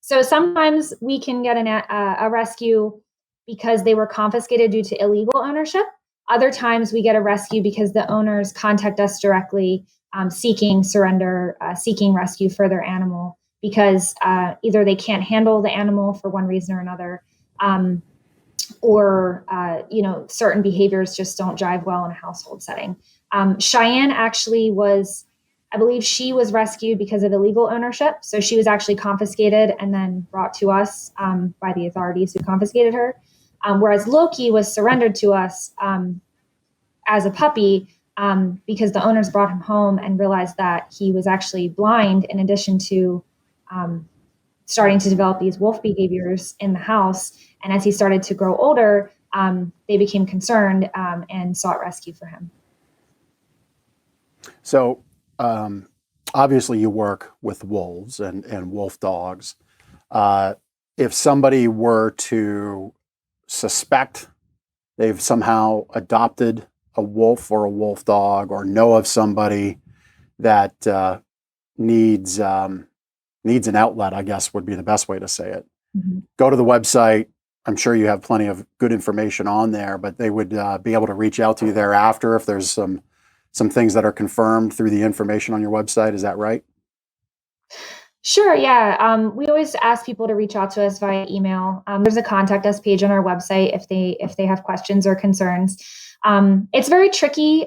Speaker 4: So sometimes we can get a rescue because they were confiscated due to illegal ownership. Other times we get a rescue because the owners contact us directly, seeking surrender, seeking rescue for their animal because either they can't handle the animal for one reason or another, or certain behaviors just don't jive well in a household setting. Cheyenne actually was, I believe she was rescued because of illegal ownership. So she was actually confiscated and then brought to us by the authorities who confiscated her. Whereas Loki was surrendered to us as a puppy because the owners brought him home and realized that he was actually blind in addition to starting to develop these wolf behaviors in the house. And as he started to grow older, they became concerned and sought rescue for him.
Speaker 1: So, obviously, you work with wolves and wolf dogs. If somebody were to suspect they've somehow adopted a wolf or a wolf dog, or know of somebody that needs an outlet, I guess would be the best way to say it.
Speaker 4: Mm-hmm.
Speaker 1: Go to the website. I'm sure you have plenty of good information on there, but they would be able to reach out to you thereafter if there's some things that are confirmed through the information on your website. Is that right?
Speaker 4: Sure. Yeah. We always ask people to reach out to us via email. There's a contact us page on our website if they have questions or concerns. It's very tricky.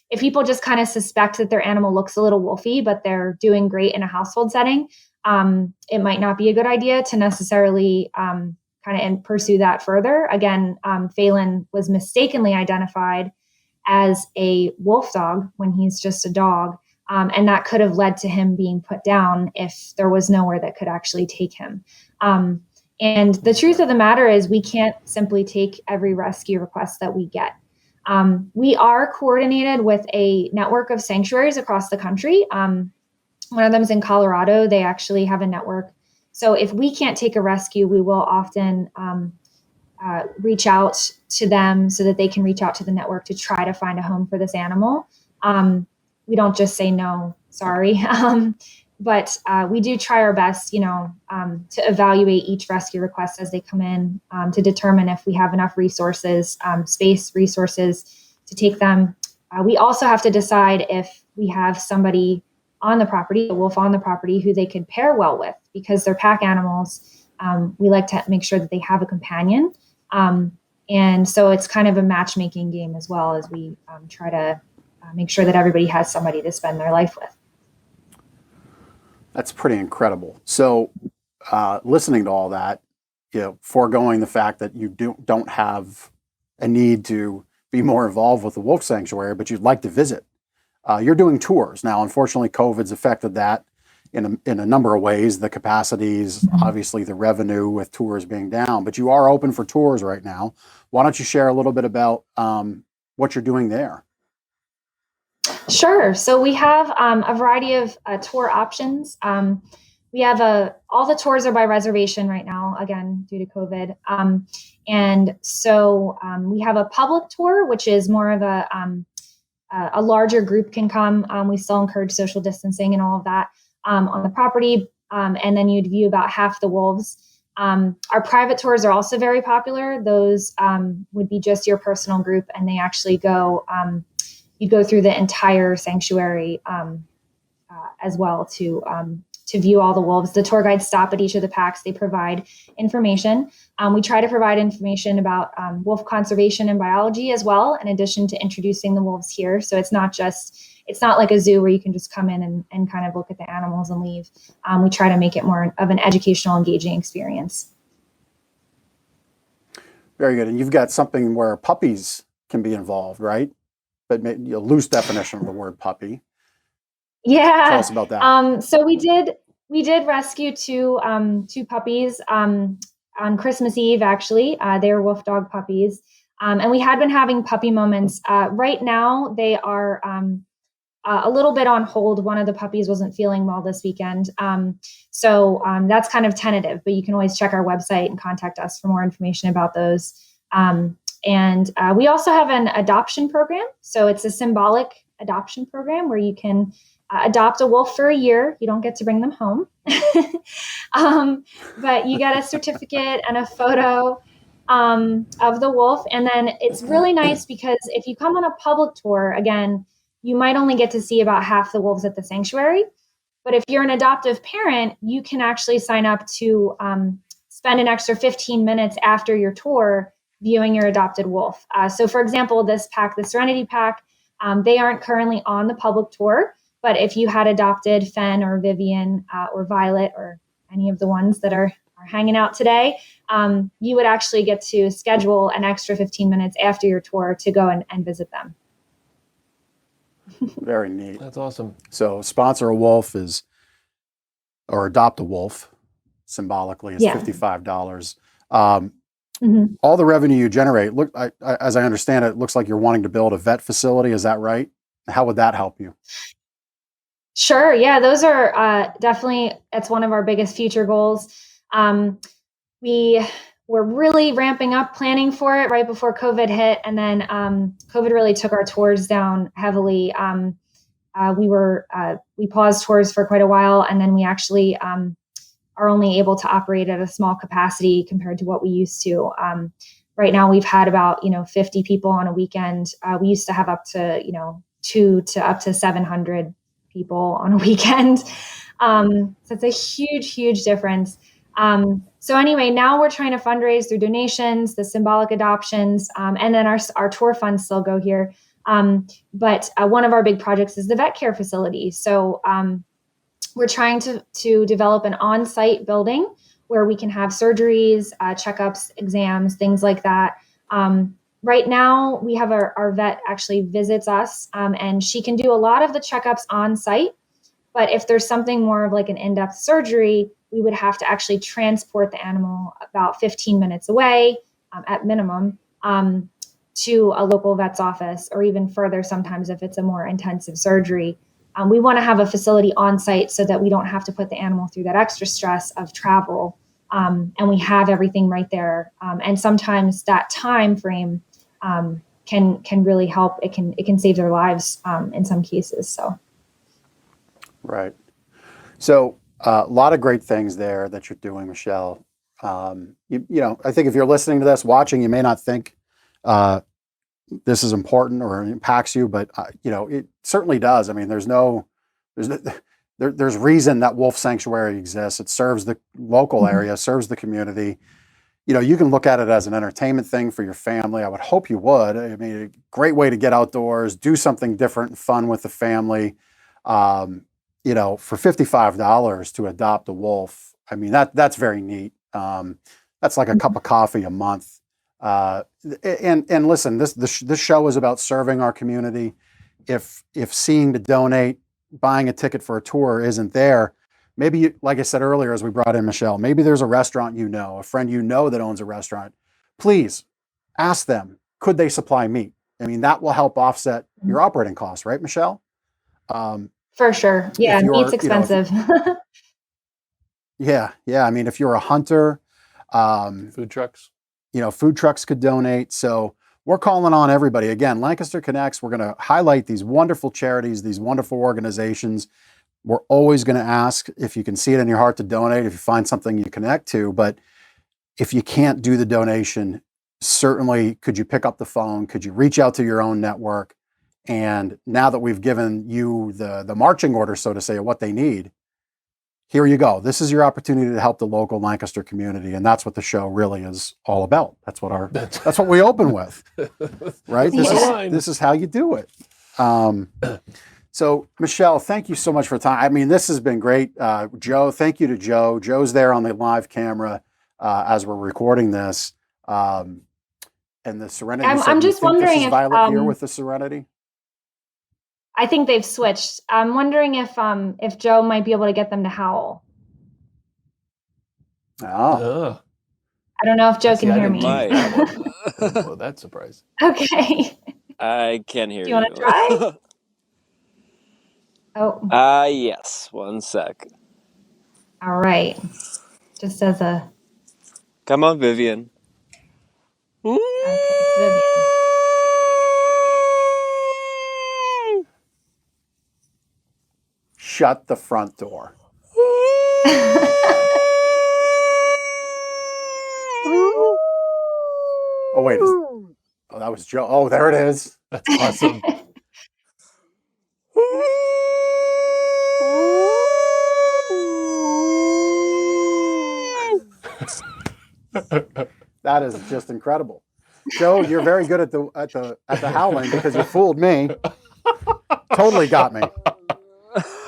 Speaker 4: If people just kind of suspect that their animal looks a little wolfy, but they're doing great in a household setting, it might not be a good idea to necessarily kind of pursue that further. Again, Phelan was mistakenly identified as a wolf dog when he's just a dog. And that could have led to him being put down if there was nowhere that could actually take him. And the truth of the matter is we can't simply take every rescue request that we get. We are coordinated with a network of sanctuaries across the country. One of them is in Colorado. They actually have a network. So if we can't take a rescue, we will often reach out to them so that they can reach out to the network to try to find a home for this animal. We don't just say no, sorry. But we do try our best, to evaluate each rescue request as they come in to determine if we have enough resources, space resources to take them. We also have to decide if we have somebody on the property, a wolf on the property, who they could pair well with, because they're pack animals. We like to make sure that they have a companion. And so it's kind of a matchmaking game as well, as we try to make sure that everybody has somebody to spend their life with.
Speaker 1: That's pretty incredible. So, listening to all that, foregoing the fact that you don't have a need to be more involved with the wolf sanctuary, but you'd like to visit. You're doing tours now. Unfortunately, COVID's affected that in a number of ways. The capacities, obviously, the revenue with tours being down. But you are open for tours right now. Why don't you share a little bit about what you're doing there?
Speaker 4: Sure. So we have a variety of tour options. We have all the tours are by reservation right now, again, due to COVID. And so we have a public tour, which is more of a larger group can come. We still encourage social distancing and all of that on the property. And then you'd view about half the wolves. Our private tours are also very popular. Those would be just your personal group, and they actually go, you go through the entire sanctuary as well to view all the wolves. The tour guides stop at each of the packs. They provide information. We try to provide information about wolf conservation and biology as well, in addition to introducing the wolves here. So it's not like a zoo where you can just come in and kind of look at the animals and leave. We try to make it more of an educational, engaging experience.
Speaker 1: Very good. And you've got something where puppies can be involved, right? But a loose definition of the word puppy.
Speaker 4: Yeah.
Speaker 1: Tell us about that.
Speaker 4: So we did rescue two puppies on Christmas Eve. Actually, they were wolf dog puppies, and we had been having puppy moments. Right now, they are a little bit on hold. One of the puppies wasn't feeling well this weekend, so that's kind of tentative. But you can always check our website and contact us for more information about those. And we also have an adoption program. So it's a symbolic adoption program where you can adopt a wolf for a year. You don't get to bring them home, but you get a certificate and a photo of the wolf. And then it's really nice because if you come on a public tour, again, you might only get to see about half the wolves at the sanctuary. But if you're an adoptive parent, you can actually sign up to spend an extra 15 minutes after your tour viewing your adopted wolf. So for example, this pack, the Serenity Pack, they aren't currently on the public tour. But if you had adopted Fen or Vivian or Violet or any of the ones that are hanging out today, you would actually get to schedule an extra 15 minutes after your tour to go and visit them.
Speaker 1: Very neat.
Speaker 2: That's awesome.
Speaker 1: So sponsor a wolf or adopt a wolf symbolically is $55. All the revenue you generate, as I understand it, looks like you're wanting to build a vet facility. Is that right? How would that help you?
Speaker 4: Sure. Yeah, those are definitely, it's one of our biggest future goals. We were really ramping up planning for it right before COVID hit. And then COVID really took our tours down heavily. We paused tours for quite a while, and then we actually are only able to operate at a small capacity compared to what we used to. Right now we've had about, 50 people on a weekend. We used to have up to, 2 to up to 700 people on a weekend. So it's a huge, huge difference. So anyway, now we're trying to fundraise through donations, the symbolic adoptions, and then our tour funds still go here. But one of our big projects is the vet care facility. So we're trying to develop an on-site building where we can have surgeries, checkups, exams, things like that. Right now, we have our vet actually visits us, and she can do a lot of the checkups on site. But if there's something more of like an in-depth surgery, we would have to actually transport the animal about 15 minutes away at minimum to a local vet's office, or even further sometimes if it's a more intensive surgery. We want to have a facility on site so that we don't have to put the animal through that extra stress of travel, and we have everything right there. And sometimes that time frame can really help. It can save their lives in some cases. So,
Speaker 1: right. So a lot of great things there that you're doing, Michelle. I think if you're listening to this, watching, you may not think this is important or impacts you, but it certainly does. I mean, there's reason that Wolf Sanctuary exists. It serves the local area, serves the community. You can look at it as an entertainment thing for your family. I would hope you would. I mean, a great way to get outdoors, do something different and fun with the family. For $55 to adopt a wolf, I mean, that's very neat. That's like a cup of coffee a month. And listen, this show is about serving our community. If seeing to donate, buying a ticket for a tour isn't there, maybe, like I said earlier, as we brought in Michelle, maybe there's a restaurant a friend that owns a restaurant. Please ask them, could they supply meat? I mean, that will help offset your operating costs, right, Michelle?
Speaker 4: For sure. Yeah, meat's expensive.
Speaker 1: Yeah. I mean, if you're a hunter,
Speaker 2: food trucks.
Speaker 1: Food trucks could donate. So we're calling on everybody. Again, Lancaster Connects, we're going to highlight these wonderful charities, these wonderful organizations. We're always going to ask if you can see it in your heart to donate, if you find something you connect to. But, if you can't do the donation, certainly could you pick up the phone? Could you reach out to your own network? And now that we've given you the marching order, so to say, of what they need, here you go. This is your opportunity to help the local Lancaster community, and that's what the show really is all about. That's what we open with, right? This is how you do it. So, Michelle, thank you so much for the time. I mean, this has been great. Joe, thank you to Joe. Joe's there on the live camera as we're recording this. And the Serenity.
Speaker 4: I'm just wondering
Speaker 1: if Violet here with the Serenity.
Speaker 4: I think they've switched. I'm wondering if Joe might be able to get them to howl.
Speaker 1: Oh.
Speaker 4: I don't know if Joe can hear me.
Speaker 2: Well, that's surprising.
Speaker 4: Okay.
Speaker 5: I can hear you.
Speaker 4: Do you want to try? Oh.
Speaker 5: Yes. One sec.
Speaker 4: All right. Just as a.
Speaker 5: Come on, Vivian.
Speaker 4: Okay, it's Vivian.
Speaker 1: Shut the front door. Oh, wait. Oh, that was Joe. Oh, there it is.
Speaker 2: That's awesome.
Speaker 1: That is just incredible. Joe, you're very good at the howling because you fooled me. Totally got me.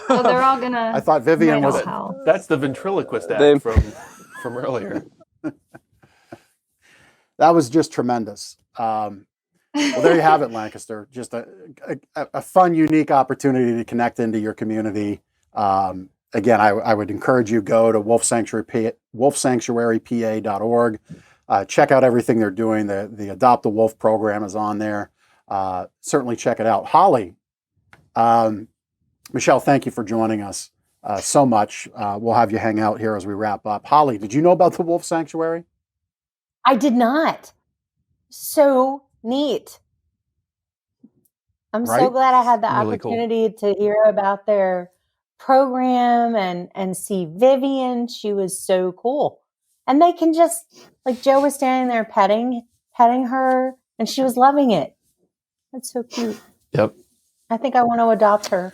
Speaker 4: So they're all gonna.
Speaker 1: I thought Vivian was.
Speaker 4: Howl.
Speaker 2: That's the ventriloquist act from earlier.
Speaker 1: That was just tremendous. Well, there you have it, Lancaster. Just a fun, unique opportunity to connect into your community. Again, I would encourage you go to wolfsanctuarypa.org. Check out everything they're doing. The Adopt a Wolf program is on there. Certainly check it out. Holly, Michelle, thank you for joining us so much. We'll have you hang out here as we wrap up. Holly, did you know about the Wolf Sanctuary?
Speaker 3: I did not. So neat. I'm so glad I had the
Speaker 2: Really
Speaker 3: opportunity to hear about their program and see Vivian. She was so cool. And they can just, like Joe was standing there petting her, and she was loving it. That's so cute.
Speaker 2: Yep.
Speaker 3: I think I want to adopt her.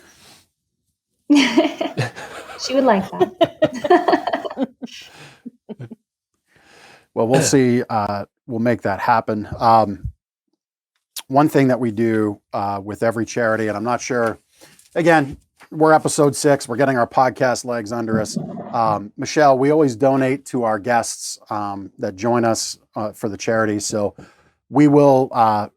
Speaker 4: She would like that.
Speaker 1: Well, we'll see. We'll make that happen. One thing that we do with every charity, and I'm not sure, again, we're episode 6. We're getting our podcast legs under us. Michelle, we always donate to our guests that join us for the charity. So we will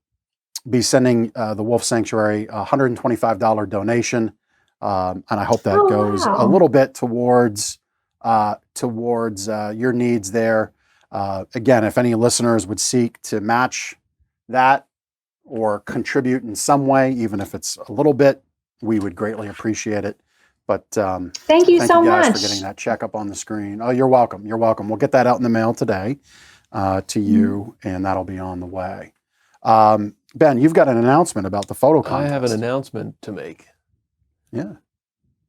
Speaker 1: be sending the Wolf Sanctuary a $125 donation. And I hope that goes a little bit towards your needs there. Again, if any listeners would seek to match that or contribute in some way, even if it's a little bit, we would greatly appreciate it. But
Speaker 4: thank you so
Speaker 1: guys
Speaker 4: much
Speaker 1: for getting that check up on the screen. Oh, you're welcome. You're welcome. We'll get that out in the mail today to you, and that'll be on the way. Ben, you've got an announcement about the photo contest.
Speaker 2: I have an announcement to make.
Speaker 1: Yeah.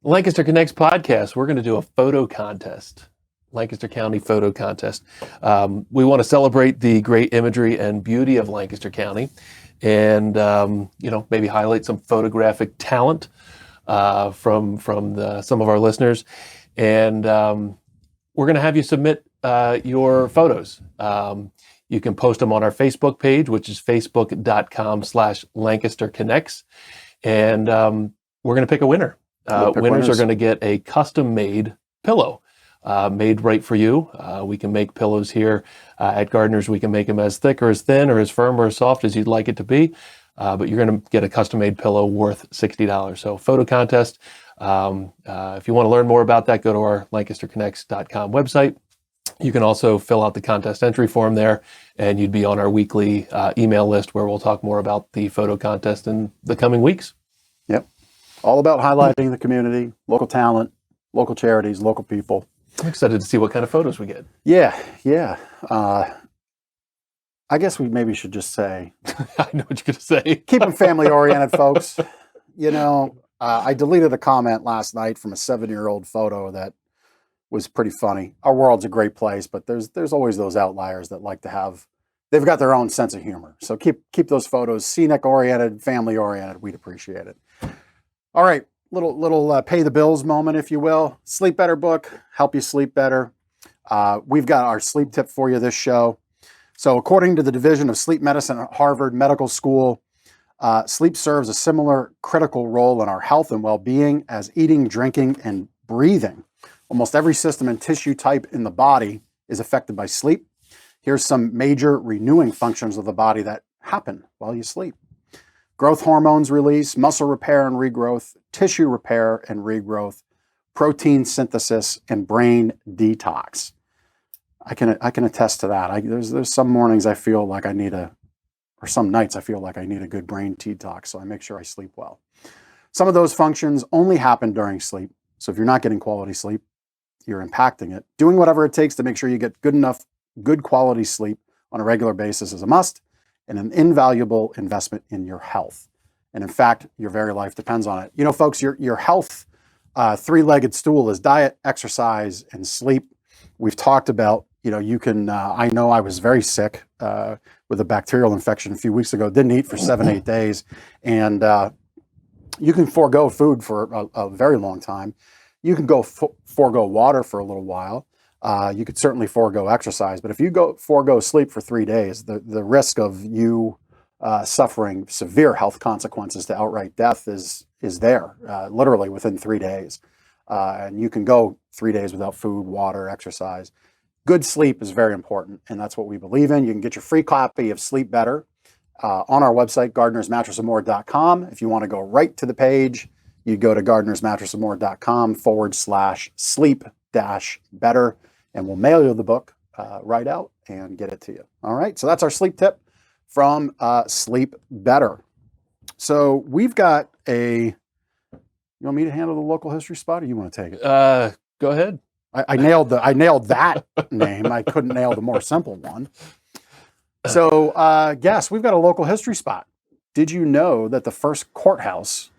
Speaker 2: Lancaster Connects podcast. We're going to do a photo contest. Lancaster County photo contest. We want to celebrate the great imagery and beauty of Lancaster County, and maybe highlight some photographic talent from some of our listeners. And we're going to have you submit your photos. You can post them on our Facebook page, which is facebook.com/Lancaster Connects, and we're going to pick a winner. Winners are going to get a custom-made pillow. Made right for you. We can make pillows here at Gardner's. We can make them as thick or as thin or as firm or as soft as you'd like it to be. But you're going to get a custom-made pillow worth $60. So photo contest. If you want to learn more about that, go to our LancasterConnects.com website. You can also fill out the contest entry form there, and you'd be on our weekly email list where we'll talk more about the photo contest in the coming weeks.
Speaker 1: Yep. All about highlighting the community, local talent, local charities, local people.
Speaker 2: I'm excited to see what kind of photos we get.
Speaker 1: Yeah. I guess we maybe should just say,
Speaker 2: I know what you're going to say.
Speaker 1: keep them family oriented, folks. I deleted a comment last night from a 7-year-old photo that was pretty funny. Our world's a great place, but there's always those outliers that like to have. They've got their own sense of humor. So keep those photos scenic oriented, family oriented. We'd appreciate it. All right, little pay the bills moment, if you will. Sleep Better book, help you sleep better. We've got our sleep tip for you this show. So according to the Division of Sleep Medicine at Harvard Medical School, sleep serves a similar critical role in our health and well-being as eating, drinking, and breathing. Almost every system and tissue type in the body is affected by sleep. Here's some major renewing functions of the body that happen while you sleep. Growth hormones release, muscle repair and regrowth, tissue repair and regrowth, protein synthesis, and brain detox. I can attest to that. There's some mornings I feel like I need or some nights I feel like I need a good brain detox, so I make sure I sleep well. Some of those functions only happen during sleep. So if you're not getting quality sleep, you're impacting it. Doing whatever it takes to make sure you get good quality sleep on a regular basis is a must and an invaluable investment in your health. And in fact, your very life depends on it. You know, folks, your health, three-legged stool is diet, exercise, and sleep. We've talked about, you can, I know I was very sick with a bacterial infection a few weeks ago, didn't eat for 7-8 days. And you can forego food for a very long time. You can forego water for a little while. You could certainly forego exercise, but if you forego sleep for 3 days, the risk of you suffering severe health consequences to outright death is there, literally within 3 days. And you can go 3 days without food, water, exercise. Good sleep is very important, and that's what we believe in. You can get your free copy of Sleep Better on our website, gardnersmattressandmore.com. If you want to go right to the page, you go to gardnersmattressandmore.com/sleep-better, and we'll mail you the book right out and get it to you. All right, so that's our sleep tip from Sleep Better. So we've got you want me to handle the local history spot, or you want to take it?
Speaker 2: Go ahead.
Speaker 1: I nailed that name. I couldn't nail the more simple one. So, guess we've got a local history spot. Did you know that the first courthouse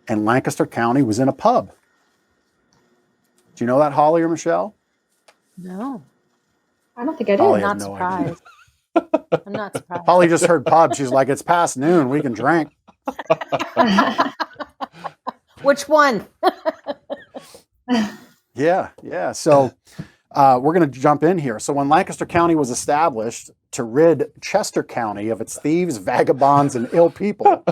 Speaker 1: in Lancaster County was in a pub? Do you know that, Holly or Michelle?
Speaker 3: No,
Speaker 4: I don't think I did.
Speaker 1: Holly
Speaker 3: I'm
Speaker 1: has
Speaker 3: not
Speaker 1: no idea.
Speaker 3: surprised. I'm not surprised.
Speaker 1: Holly just heard pub. She's like, it's past noon. We can drink.
Speaker 3: Which one?
Speaker 1: Yeah. So we're going to jump in here. So when Lancaster County was established to rid Chester County of its thieves, vagabonds, and ill people,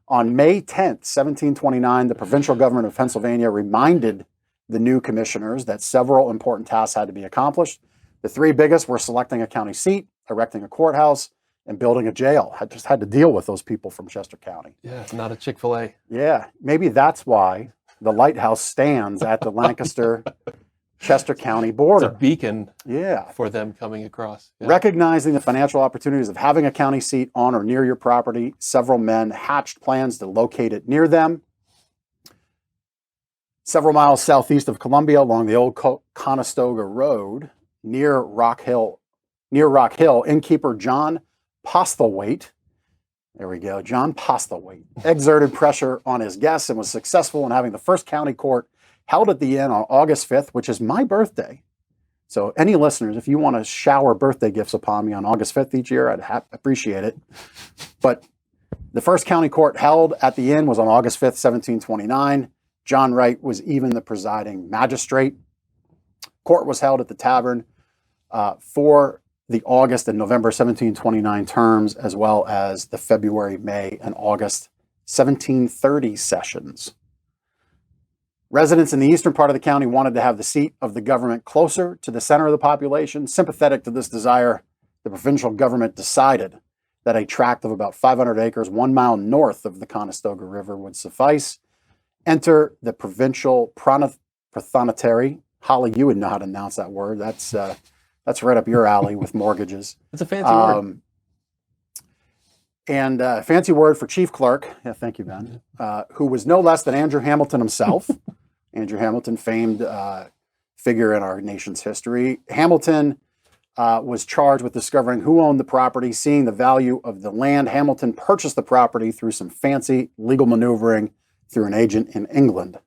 Speaker 1: on May 10th, 1729, the provincial government of Pennsylvania reminded the new commissioners that several important tasks had to be accomplished. The three biggest were selecting a county seat, erecting a courthouse, and building a jail. I just had to deal with those people from Chester County.
Speaker 2: Yeah, it's not a Chick-fil-A.
Speaker 1: Yeah, maybe that's why the lighthouse stands at the Lancaster-Chester County
Speaker 2: It's
Speaker 1: border.
Speaker 2: a beacon
Speaker 1: Yeah.
Speaker 2: for them coming across. Yeah.
Speaker 1: Recognizing the financial opportunities of having a county seat on or near your property, several men hatched plans to locate it near them. Several miles southeast of Columbia along the old Conestoga Road near Rock Hill, innkeeper John Postlethwaite, there we go, John Postlethwaite, exerted pressure on his guests and was successful in having the first county court held at the inn on August 5th, which is my birthday. So any listeners, if you want to shower birthday gifts upon me on August 5th each year, I'd appreciate it. But the first county court held at the inn was on August 5th, 1729. John Wright was even the presiding magistrate. Court was held at the tavern for the August and November 1729 terms, as well as the February, May, and August 1730 sessions. Residents in the eastern part of the county wanted to have the seat of the government closer to the center of the population. Sympathetic to this desire, the provincial government decided that a tract of about 500 acres, 1 mile north of the Conestoga River would suffice. Enter the provincial prothonotary. Holly, you would know how to announce that word. That's right up your alley with mortgages.
Speaker 2: It's a fancy word.
Speaker 1: And fancy word for chief clerk. Yeah, thank you, Ben. Who was no less than Andrew Hamilton himself. Andrew Hamilton, famed figure in our nation's history. Hamilton was charged with discovering who owned the property, seeing the value of the land. Hamilton purchased the property through some fancy legal maneuvering through an agent in England.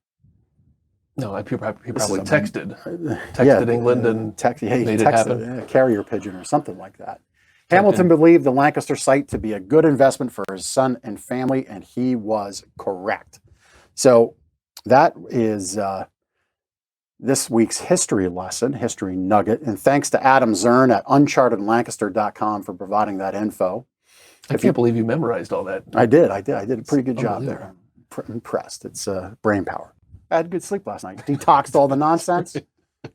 Speaker 2: No, he probably
Speaker 1: This is a-
Speaker 2: texted England and
Speaker 1: he
Speaker 2: made it
Speaker 1: texted
Speaker 2: happen.
Speaker 1: a carrier pigeon or something like that.
Speaker 2: Something.
Speaker 1: Hamilton believed the Lancaster site to be a good investment for his son and family, and he was correct. So that is this week's history lesson, history nugget. And thanks to Adam Zern at unchartedlancaster.com for providing that info.
Speaker 2: I can't believe you memorized all that.
Speaker 1: I did a pretty good job there.
Speaker 2: Unbelievable.
Speaker 1: I'm impressed. It's brain power. I had good sleep last night. Detoxed all the nonsense.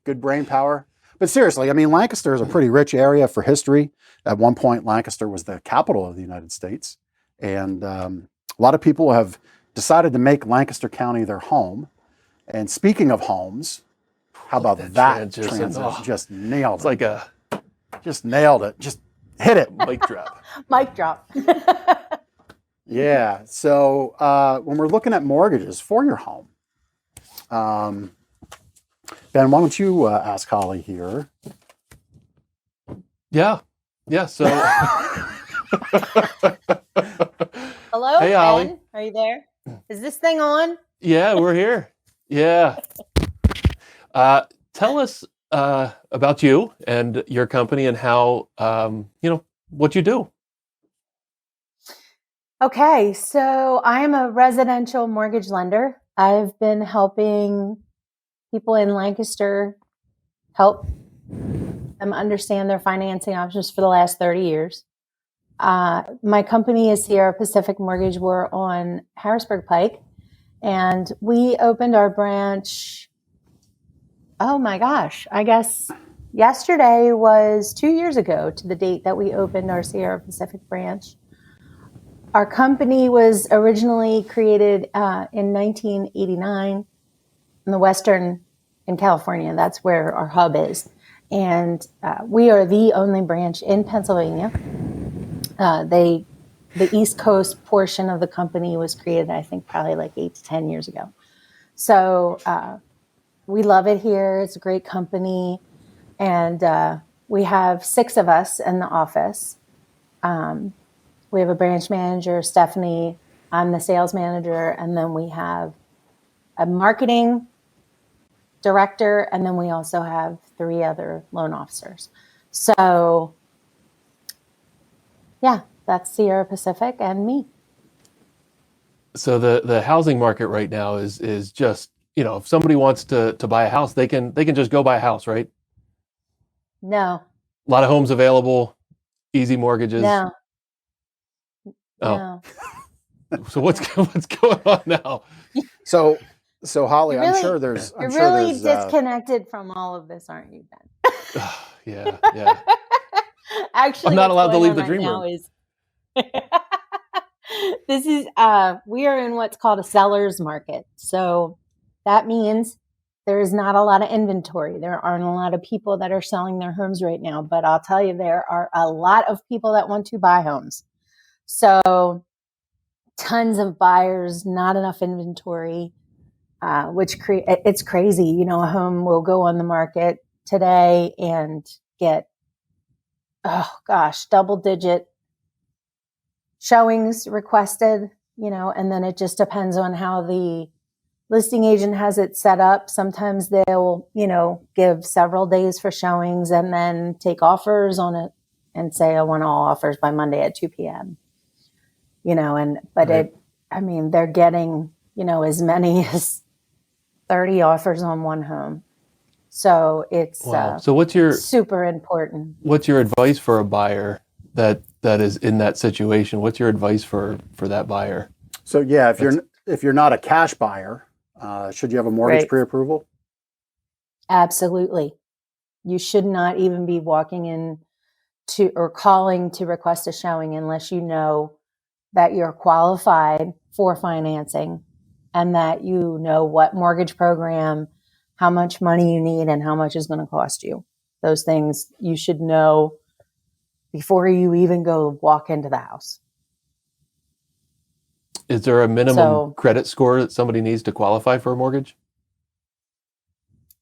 Speaker 1: Good brain power. But seriously, I mean, Lancaster is a pretty rich area for history. At one point, Lancaster was the capital of the United States. And a lot of people have decided to make Lancaster County their home. And speaking of homes, how about that transition? Just nailed it.
Speaker 2: It's like a
Speaker 1: Just nailed it. Just hit it.
Speaker 2: mic drop.
Speaker 3: Mic drop.
Speaker 1: Yeah. So when we're looking at mortgages for your home, Ben, why don't you ask Holly here?
Speaker 2: Yeah. So
Speaker 3: Hello,
Speaker 2: Hey, Holly.
Speaker 3: Ben. Are you there? Is this thing on?
Speaker 2: yeah, we're here. Yeah. Tell us about you and your company and how what you do.
Speaker 3: Okay, so I'm a residential mortgage lender. I've been helping people in Lancaster help them understand their financing options for the last 30 years. My company is Sierra Pacific Mortgage. We're on Harrisburg Pike, and we opened our branch, oh my gosh, I guess yesterday was 2 years ago to the date that we opened our Sierra Pacific branch. Our company was originally created in 1989 in California. That's where our hub is. And we are the only branch in Pennsylvania. The East Coast portion of the company was created, I think, probably like 8 to 10 years ago. So we love it here. It's a great company. And we have 6 of us in the office. We have a branch manager, Stephanie. I'm the sales manager. And then we have a marketing director. And then we also have 3 other loan officers. So, yeah, that's Sierra Pacific and me.
Speaker 2: So the housing market right now is just, if somebody wants to buy a house, they can just go buy a house, right?
Speaker 3: No.
Speaker 2: A lot of homes available, easy mortgages.
Speaker 3: No.
Speaker 2: Oh.
Speaker 3: No.
Speaker 2: So what's going on now?
Speaker 1: So Holly,
Speaker 3: You're
Speaker 1: I'm
Speaker 3: really-
Speaker 1: sure there's.
Speaker 3: You're really disconnected from all of this, aren't you, Ben?
Speaker 2: Yeah.
Speaker 3: Actually,
Speaker 2: I'm not
Speaker 3: what's
Speaker 2: allowed to
Speaker 3: going
Speaker 2: leave
Speaker 3: on
Speaker 2: the
Speaker 3: right
Speaker 2: dream
Speaker 3: now
Speaker 2: room.
Speaker 3: is this is we are in what's called a seller's market. So that means there is not a lot of inventory. There aren't a lot of people that are selling their homes right now, but I'll tell you, there are a lot of people that want to buy homes. So tons of buyers, not enough inventory, which it's crazy. A home will go on the market today and get, double-digit showings requested, and then it just depends on how the listing agent has it set up. Sometimes they'll, give several days for showings and then take offers on it and say, I want all offers by Monday at 2 p.m.
Speaker 2: Right.
Speaker 3: They're getting, as many as 30 offers on one home. So it's
Speaker 2: Wow. So what's your
Speaker 3: super important.
Speaker 2: What's your advice for a buyer that is in that situation? What's your advice for that buyer?
Speaker 1: So yeah, if you're not a cash buyer, should you have a mortgage
Speaker 3: Right.
Speaker 1: pre-approval?
Speaker 3: Absolutely. You should not even be walking in or calling to request a showing unless you know that you're qualified for financing and that you know what mortgage program, how much money you need, and how much is going to cost you. Those things you should know before you even go walk into the house.
Speaker 2: Is there a minimum
Speaker 3: So-
Speaker 2: credit score that somebody needs to qualify for a mortgage?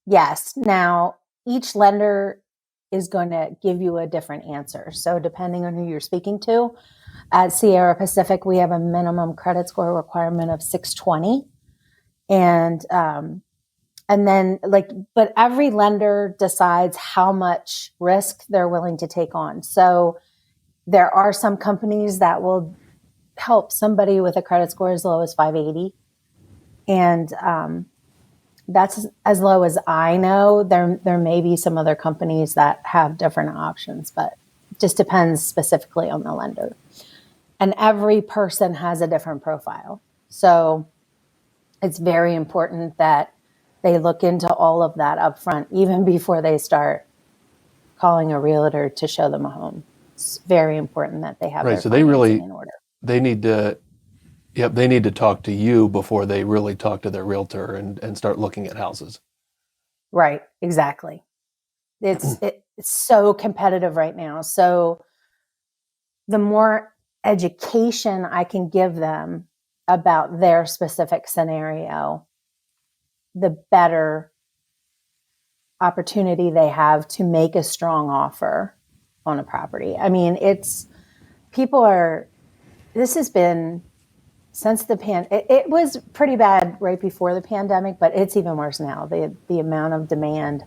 Speaker 3: Yes. Now, each lender is going to give you a different answer. So depending on who you're speaking to, at Sierra Pacific, we have a minimum credit score requirement of 620. And And then but every lender decides how much risk they're willing to take on. So there are some companies that will help somebody with a credit score as low as 580. And that's as low as I know. There may be some other companies that have different options, but it just depends specifically on the lender. And every person has a different profile. So it's very important that they look into all of that up front, even before they start calling a realtor to show them a home. It's very important that they have
Speaker 2: Right.
Speaker 3: their
Speaker 2: So they really,
Speaker 3: financing in order.
Speaker 2: they need to, they need to talk to you before they really talk to their realtor and start looking at houses.
Speaker 3: Right. Exactly. It's so competitive right now. So the more education I can give them about their specific scenario, the better opportunity they have to make a strong offer on a property. I mean, this has been since it was pretty bad right before the pandemic, but it's even worse now. The amount of demand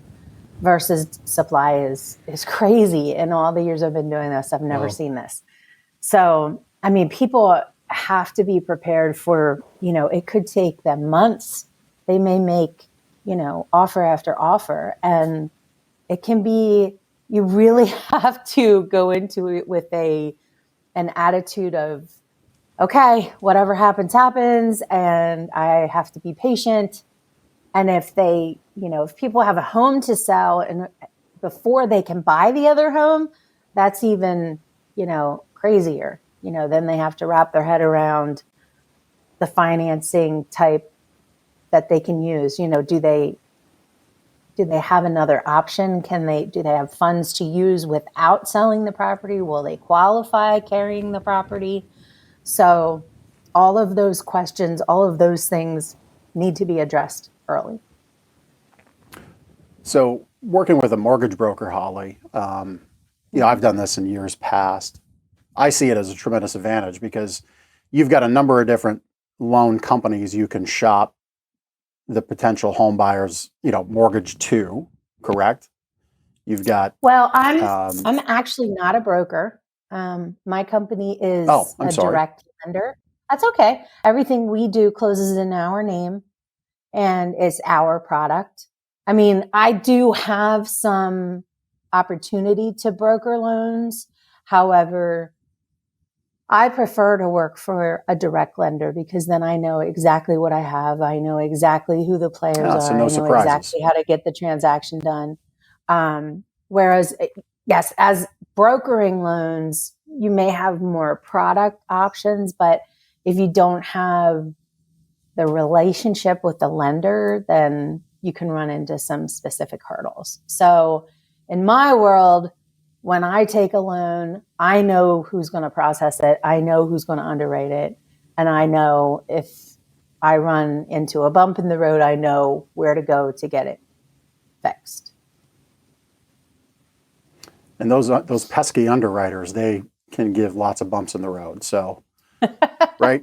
Speaker 3: versus supply is crazy. In all the years I've been doing this, I've never seen this. So, I mean, people have to be prepared for, it could take them months. They may make, offer after offer, and it can be, you really have to go into it with an attitude of, okay, whatever happens, and I have to be patient. And if if people have a home to sell and before they can buy the other home, that's even, crazier. Then they have to wrap their head around the financing type that they can use. Do they have another option? Do they have funds to use without selling the property? Will they qualify carrying the property? So all of those questions, all of those things need to be addressed early.
Speaker 1: So working with a mortgage broker, Holly, I've done this in years past. I see it as a tremendous advantage because you've got a number of different loan companies you can shop the potential home buyers, mortgage to, correct? You've got.
Speaker 3: Well, I'm actually not a broker. My company is
Speaker 1: I'm
Speaker 3: a
Speaker 1: sorry.
Speaker 3: direct lender. That's okay. Everything we do closes in our name, and it's our product. I mean, I do have some opportunity to broker loans. However, I prefer to work for a direct lender because then I know exactly what I have. I know exactly who the players are.
Speaker 1: So no
Speaker 3: I know
Speaker 1: surprises.
Speaker 3: exactly how to get the transaction done. Whereas, yes, as brokering loans, you may have more product options, but if you don't have the relationship with the lender, then you can run into some specific hurdles. So in my world, when I take a loan, I know who's going to process it. I know who's going to underwrite it. And I know if I run into a bump in the road, I know where to go to get it fixed.
Speaker 1: And those pesky underwriters, they can give lots of bumps in the road. So, right?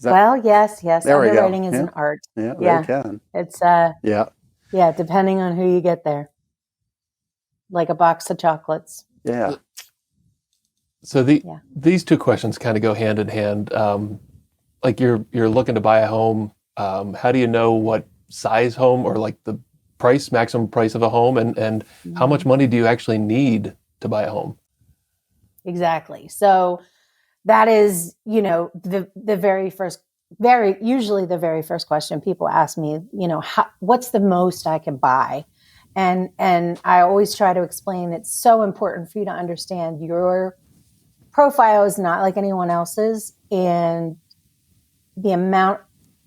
Speaker 3: Well, yes.
Speaker 1: There we go.
Speaker 3: Underwriting is an art.
Speaker 1: Yeah, they can.
Speaker 3: It's
Speaker 1: Yeah.
Speaker 3: depending on who you get there. Like a box of chocolates.
Speaker 1: Yeah.
Speaker 2: So these two questions kind of go hand in hand. Like you're looking to buy a home. How do you know what size home or like the maximum price of a home, and how much money do you actually need to buy a home?
Speaker 3: Exactly. So that is, the very first, usually the very first question people ask me, what's the most I can buy? And I always try to explain it's so important for you to understand your profile is not like anyone else's, and the amount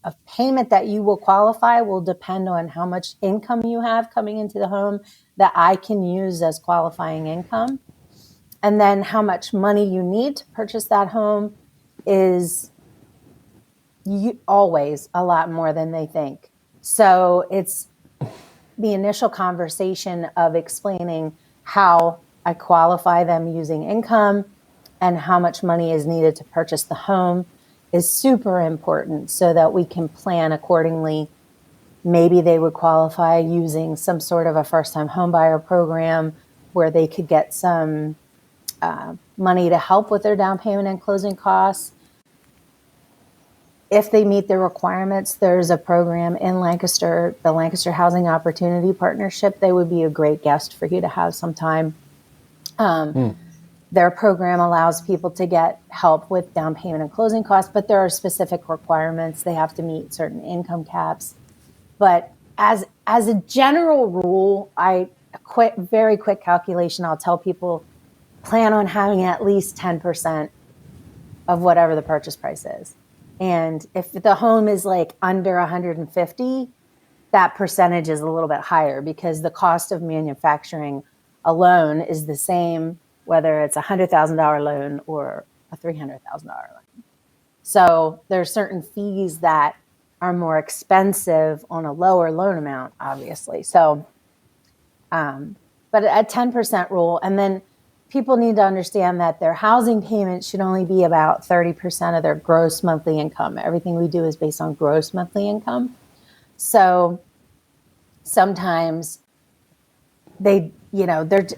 Speaker 3: of payment that you will qualify will depend on how much income you have coming into the home that I can use as qualifying income. And then how much money you need to purchase that home is always a lot more than they think. So it's the initial conversation of explaining how I qualify them using income and how much money is needed to purchase the home is super important so that we can plan accordingly maybe they would qualify using some sort of a first-time homebuyer program where they could get some money to help with their down payment and closing costs. If they meet the requirements, there's a program in Lancaster, the Lancaster Housing Opportunity Partnership. They would be a great guest for you to have sometime. Their program allows people to get help with down payment and closing costs, but there are specific requirements. They have to meet certain income caps. But as a general rule, very quick calculation, I'll tell people, plan on having at least 10% of whatever the purchase price is. And if the home is like under 150, that percentage is a little bit higher because the cost of manufacturing alone is the same whether it's a $100,000 loan or a $300,000 loan. So there's certain fees that are more expensive on a lower loan amount, obviously. So, but a 10% rule, and then people need to understand that their housing payment should only be about 30% of their gross monthly income. Everything we do is based on gross monthly income. So sometimes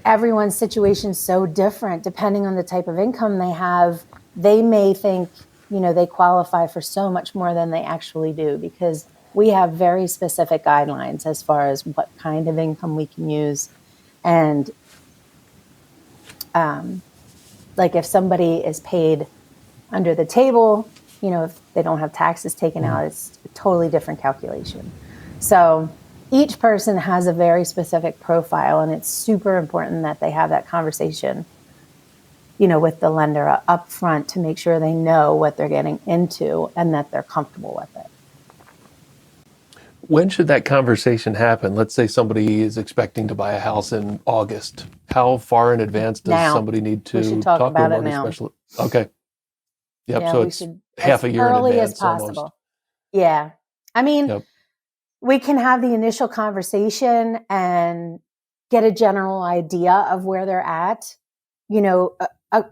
Speaker 3: everyone's situation is so different depending on the type of income they have. They may think, they qualify for so much more than they actually do because we have very specific guidelines as far as what kind of income we can use. And like if somebody is paid under the table, if they don't have taxes taken out, it's a totally different calculation. So each person has a very specific profile, and it's super important that they have that conversation, with the lender up front to make sure they know what they're getting into and that they're comfortable with it.
Speaker 2: When should that conversation happen? Let's say somebody is expecting to buy a house in August. How far in advance does somebody need to
Speaker 3: we should talk
Speaker 2: to
Speaker 3: about
Speaker 2: a
Speaker 3: it
Speaker 2: mortgage
Speaker 3: now.
Speaker 2: specialist? Okay. Yep.
Speaker 3: Yeah,
Speaker 2: So
Speaker 3: we
Speaker 2: it's
Speaker 3: should,
Speaker 2: half a year in
Speaker 3: early
Speaker 2: advance
Speaker 3: as possible.
Speaker 2: almost.
Speaker 3: Yeah. I mean,
Speaker 2: Yep.
Speaker 3: we can have the initial conversation and get a general idea of where they're at.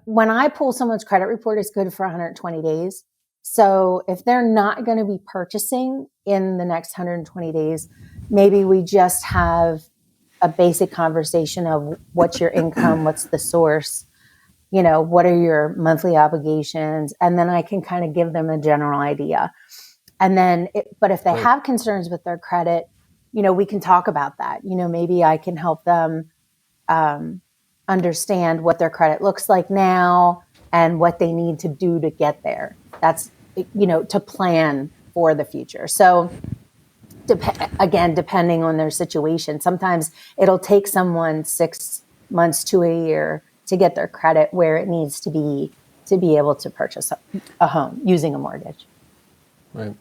Speaker 3: When I pull someone's credit report, it's good for 120 days. So if they're not going to be purchasing in the next 120 days, maybe we just have a basic conversation of what's your income, what's the source, what are your monthly obligations, and then I can kind of give them a general idea. And then, but if they have concerns with their credit, we can talk about that. Maybe I can help them understand what their credit looks like now and what they need to do to get there. That's, to plan for the future. So again, depending on their situation, sometimes it'll take someone 6 months to a year to get their credit where it needs to be able to purchase a home using a mortgage.
Speaker 2: Right.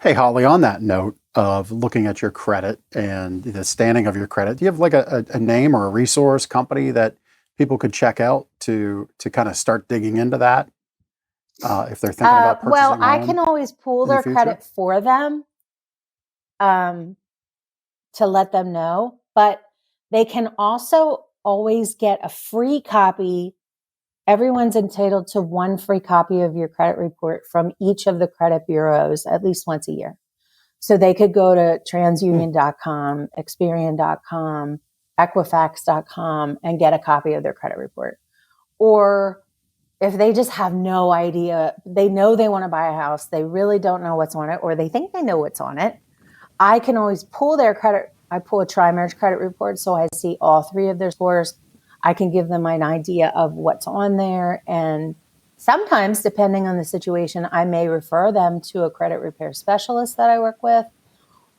Speaker 1: Hey, Holly, on that note of looking at your credit and the standing of your credit, do you have like a name or a resource company that people could check out to kind of start digging into that if they're thinking about purchasing a home?
Speaker 3: I can always pull their credit for them to let them know, but they can also always get a free copy. Everyone's entitled to one free copy of your credit report from each of the credit bureaus at least once a year. So they could go to transunion.com, Experian.com, Equifax.com and get a copy of their credit report. Or if they just have no idea, they know they want to buy a house, they really don't know what's on it, or they think they know what's on it, I can always pull their credit. I pull a tri-merge credit report so I see all three of their scores. I can give them an idea of what's on there. And sometimes, depending on the situation, I may refer them to a credit repair specialist that I work with.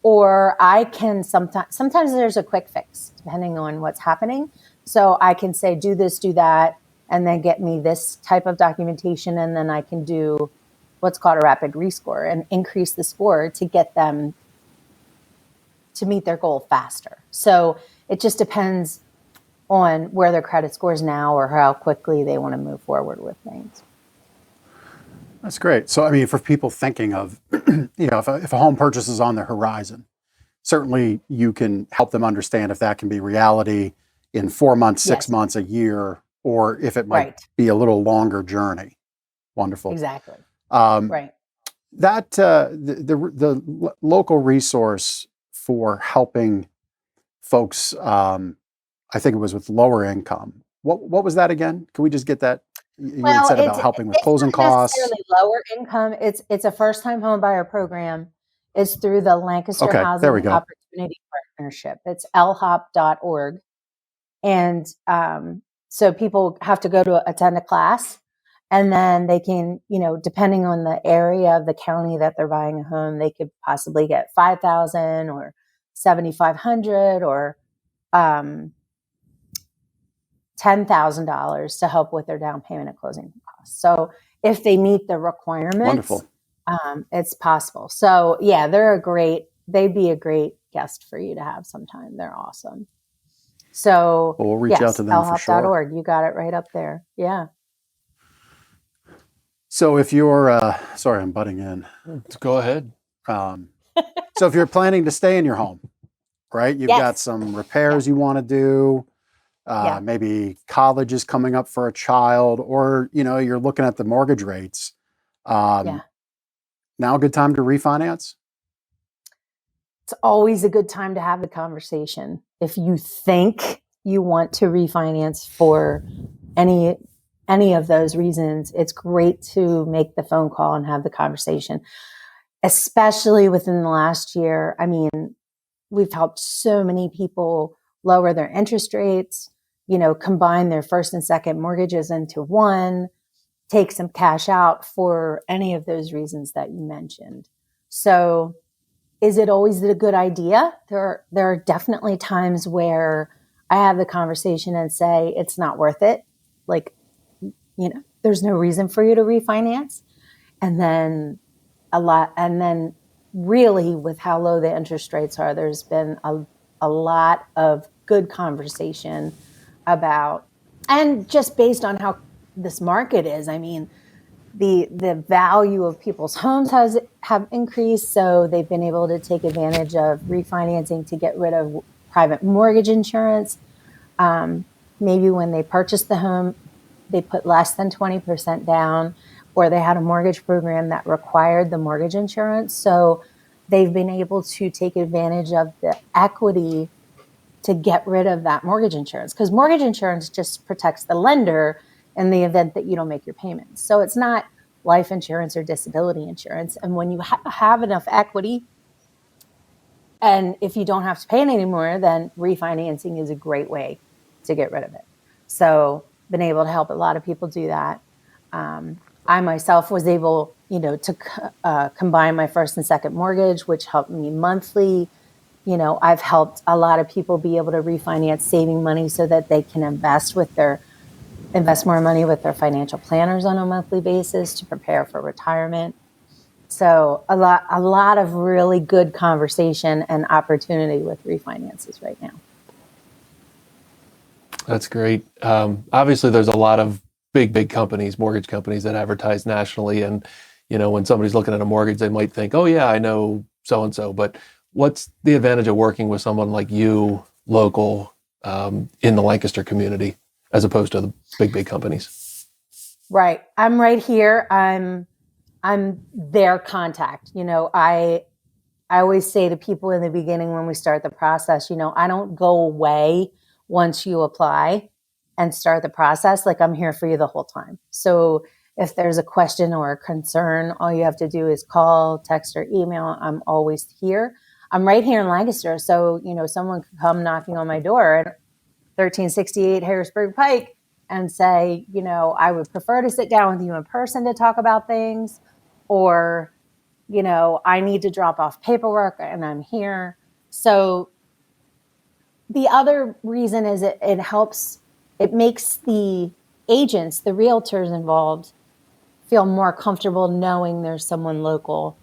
Speaker 3: Or I can sometimes there's a quick fix depending on what's happening. So I can say, do this, do that, and then get me this type of documentation. And then I can do what's called a rapid rescore and increase the score to get them to meet their goal faster. So it just depends on where their credit score is now or how quickly they want to move forward with things.
Speaker 1: That's great. So, I mean, for people thinking of, if a home purchase is on the horizon, certainly you can help them understand if that can be reality in 4 months, 6 months, a year, or if it might be a little longer journey. Wonderful.
Speaker 3: Exactly.
Speaker 1: That the local resource for helping folks. I think it was with lower income. What was that again? Can we just get that? You had
Speaker 3: Well,
Speaker 1: said about helping with closing
Speaker 3: not
Speaker 1: costs.
Speaker 3: necessarily lower income. It's a first time home buyer program. It's through the Lancaster
Speaker 1: Okay, there we
Speaker 3: Housing
Speaker 1: go.
Speaker 3: Opportunity Partnership. It's lhop.org. And so people have to go to attend a class, and then they can, depending on the area of the county that they're buying a home, they could possibly get $5,000 or $7,500 or $10,000 to help with their down payment and closing costs. So if they meet the requirements,
Speaker 1: Wonderful.
Speaker 3: It's possible. So yeah, they'd be a great guest for you to have sometime. They're awesome. So
Speaker 1: Well, we'll reach out to them for sure.
Speaker 3: lhop.org. You got it right up there. Yeah.
Speaker 1: So if you're, sorry, I'm butting in.
Speaker 2: Go ahead.
Speaker 1: So if you're planning to stay in your home, right? You've got some repairs you want to do. Maybe college is coming up for a child, or you're looking at the mortgage rates. Now a good time to refinance?
Speaker 3: It's always a good time to have the conversation. If you think you want to refinance for any of those reasons, it's great to make the phone call and have the conversation, especially within the last year. I mean, we've helped so many people lower their interest rates, combine their first and second mortgages into one, take some cash out for any of those reasons that you mentioned. So is it always a good idea? There are definitely times where I have the conversation and say, it's not worth it. Like, there's no reason for you to refinance. And then really with how low the interest rates are, there's been a lot of good conversation about, and just based on how this market is, I mean, the value of people's homes have increased. So they've been able to take advantage of refinancing to get rid of private mortgage insurance. Maybe when they purchased the home, they put less than 20% down, or they had a mortgage program that required the mortgage insurance. So they've been able to take advantage of the equity to get rid of that mortgage insurance, because mortgage insurance just protects the lender in the event that you don't make your payments. So it's not life insurance or disability insurance. And when you have enough equity, and if you don't have to pay it anymore, then refinancing is a great way to get rid of it. So been able to help a lot of people do that. I myself was able, to combine my first and second mortgage, which helped me monthly. I've helped a lot of people be able to refinance, saving money so that they can invest more money with their financial planners on a monthly basis to prepare for retirement. So a lot of really good conversation and opportunity with refinances right now.
Speaker 2: That's great. Obviously, there's a lot of big companies, mortgage companies that advertise nationally. And, when somebody's looking at a mortgage, they might think, oh, yeah, I know so-and-so. But what's the advantage of working with someone like you, local, in the Lancaster community, as opposed to the big companies?
Speaker 3: Right. I'm right here. I'm their contact. I always say to people in the beginning when we start the process, I don't go away once you apply and start the process. Like, I'm here for you the whole time. So if there's a question or a concern, all you have to do is call, text, or email. I'm always here. I'm right here in Lancaster. So, someone could come knocking on my door at 1368 Harrisburg Pike and say, I would prefer to sit down with you in person to talk about things, or, I need to drop off paperwork and I'm here. So the other reason is it makes the agents, the realtors involved, feel more comfortable knowing there's someone local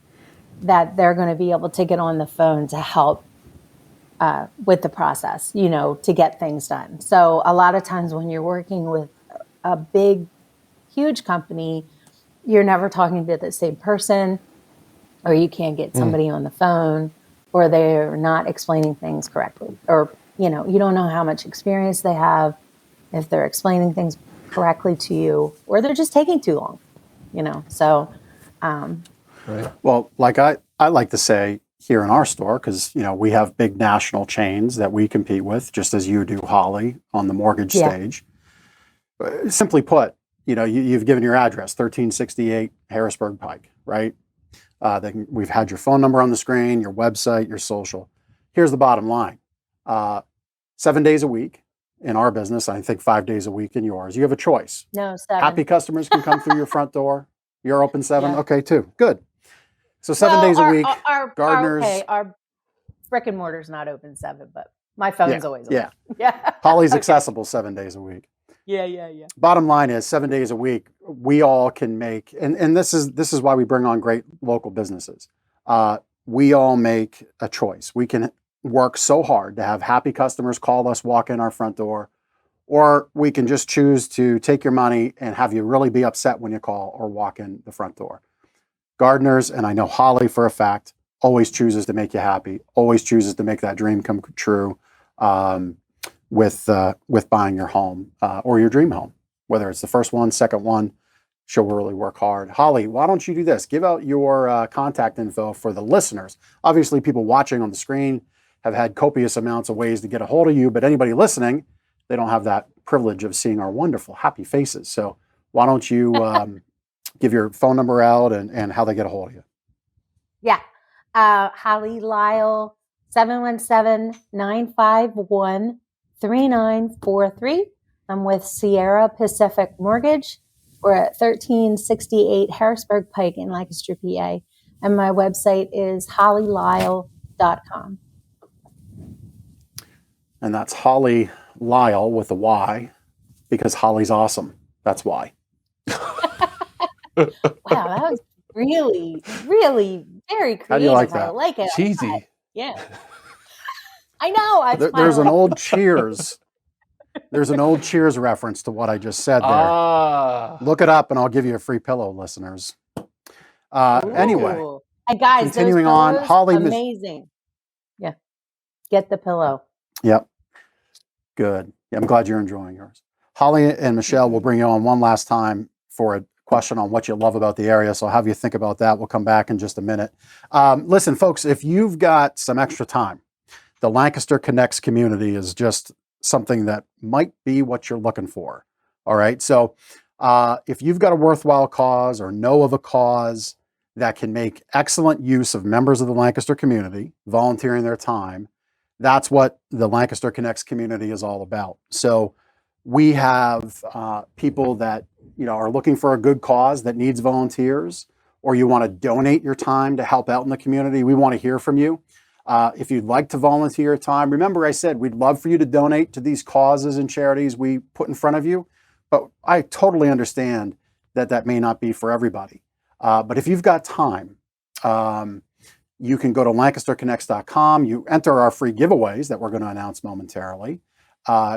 Speaker 3: that they're going to be able to get on the phone to help with the process, to get things done. So a lot of times when you're working with a big, huge company, you're never talking to the same person, or you can't get somebody on the phone, or they're not explaining things correctly, or, you don't know how much experience they have, if they're explaining things correctly to you, or they're just taking too long, so.
Speaker 2: Right.
Speaker 1: Well, like I like to say, here in our store because we have big national chains that we compete with, just as you do, Holly, on the mortgage
Speaker 3: Yeah.
Speaker 1: stage. Simply put, you've given your address, 1368 Harrisburg Pike, right? We've had your phone number on the screen, your website, your social. Here's the bottom line. 7 days a week in our business, I think 5 days a week in yours. You have a choice.
Speaker 3: No, 7.
Speaker 1: Happy customers can come through your front door. You're open 7?
Speaker 3: Yeah.
Speaker 1: Okay, too. Good. So 7 days a week. Gardeners.
Speaker 3: Our brick and mortar's not open 7, but my phone's always open.
Speaker 1: Yeah.
Speaker 3: Yeah.
Speaker 1: Holly's
Speaker 3: Okay.
Speaker 1: accessible 7 days a week.
Speaker 3: Yeah.
Speaker 1: Bottom line is 7 days a week, we all can make, and this is why we bring on great local businesses. We all make a choice. We can work so hard to have happy customers call us, walk in our front door, or we can just choose to take your money and have you really be upset when you call or walk in the front door. Gardeners, and I know Holly for a fact, always chooses to make you happy, always chooses to make that dream come true. With buying your home or your dream home, whether it's the first one, second one, she'll really work hard. Holly, why don't you do this? Give out your contact info for the listeners. Obviously, people watching on the screen have had copious amounts of ways to get a hold of you, but anybody listening, they don't have that privilege of seeing our wonderful, happy faces. So why don't you give your phone number out and how they get a hold of you?
Speaker 3: Yeah. Holly Lyle, 717-951-3943. I'm with Sierra Pacific Mortgage. We're at 1368 Harrisburg Pike in Lancaster, PA. And my website is hollylyle.com.
Speaker 1: And that's Holly Lyle with a Y, because Holly's awesome. That's why.
Speaker 3: Wow, that was really, really very creative.
Speaker 1: How do you like that?
Speaker 3: I like it.
Speaker 2: Cheesy.
Speaker 3: Yeah. I know.
Speaker 1: There's an old Cheers. There's an old Cheers reference to what I just said there. Look it up and I'll give you a free pillow, listeners. Anyway.
Speaker 3: And guys,
Speaker 1: continuing
Speaker 3: those
Speaker 1: on,
Speaker 3: pillows,
Speaker 1: Holly,
Speaker 3: amazing. Yeah. Get the pillow.
Speaker 1: Yep. Good. Yeah, I'm glad you're enjoying yours. Holly and Michelle will bring you on one last time for a question on what you love about the area. So I'll have you think about that. We'll come back in just a minute. Listen, folks, if you've got some extra time, the Lancaster Connects community is just something that might be what you're looking for. All right. So if you've got a worthwhile cause or know of a cause that can make excellent use of members of the Lancaster community volunteering their time, that's what the Lancaster Connects community is all about. So we have people that are looking for a good cause that needs volunteers, or you want to donate your time to help out in the community. We want to hear from you. If you'd like to volunteer your time, remember I said we'd love for you to donate to these causes and charities we put in front of you, but I totally understand that that may not be for everybody. But if you've got time, you can go to lancasterconnects.com. You enter our free giveaways that we're going to announce momentarily.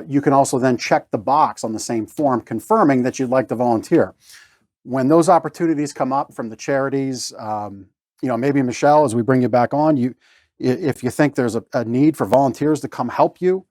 Speaker 1: You can also then check the box on the same form confirming that you'd like to volunteer. When those opportunities come up from the charities, maybe Michelle, as we bring you back on, if you think there's a need for volunteers to come help you,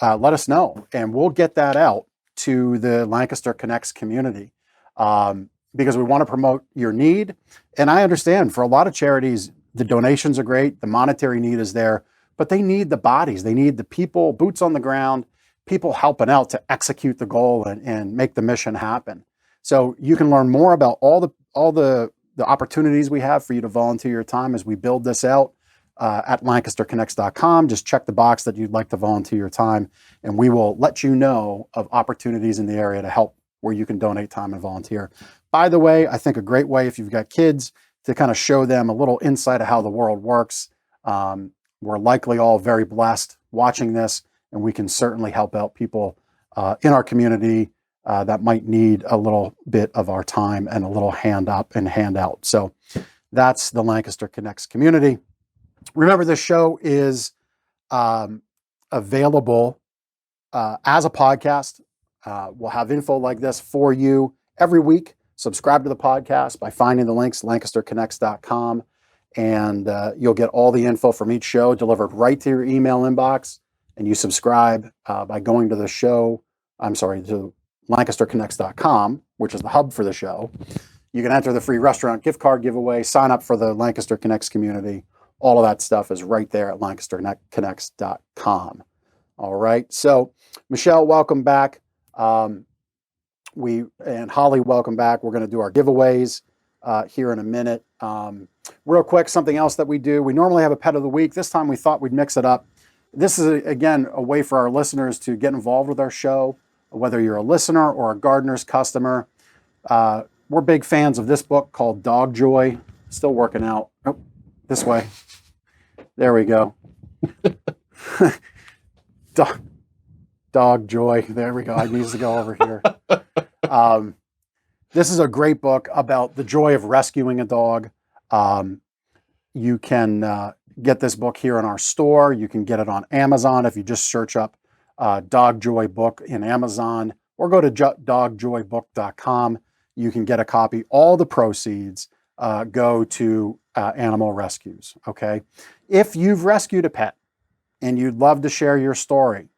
Speaker 1: let us know, and we'll get that out to the Lancaster Connects community because we want to promote your need. And I understand for a lot of charities, the donations are great, the monetary need is there, but they need the bodies, they need the people, boots on the ground, people helping out to execute the goal and make the mission happen. So you can learn more about all the opportunities we have for you to volunteer your time as we build this out at lancasterconnects.com. Just check the box that you'd like to volunteer your time, and we will let you know of opportunities in the area to help where you can donate time and volunteer. By the way, I think a great way if you've got kids to kind of show them a little insight of how the world works. We're likely all very blessed watching this, and we can certainly help out people in our community that might need a little bit of our time and a little hand up and hand out. So that's the Lancaster Connects community. Remember, this show is available as a podcast. We'll have info like this for you every week. Subscribe to the podcast by finding the links, lancasterconnects.com, and you'll get all the info from each show delivered right to your email inbox. And you subscribe by going to to lancasterconnects.com, which is the hub for the show. You can enter the free restaurant gift card giveaway, sign up for the Lancaster Connects community, All of that stuff is right there at LancasterConnects.com. All right. So, Michelle, welcome back. And Holly, welcome back. We're going to do our giveaways here in a minute. Real quick, something else that we do. We normally have a pet of the week. This time we thought we'd mix it up. This is, again, a way for our listeners to get involved with our show, whether you're a listener or a Gardener's customer. We're big fans of this book called Dog Joy. Still working out. Oh, this way. There we go. Dog Joy. There we go. I need to go over here. This is a great book about the joy of rescuing a dog. You can get this book here in our store. You can get it on Amazon if you just search up Dog Joy book in Amazon, or go to dogjoybook.com. You can get a copy. All the proceeds go to animal rescues. Okay. If you've rescued a pet and you'd love to share your story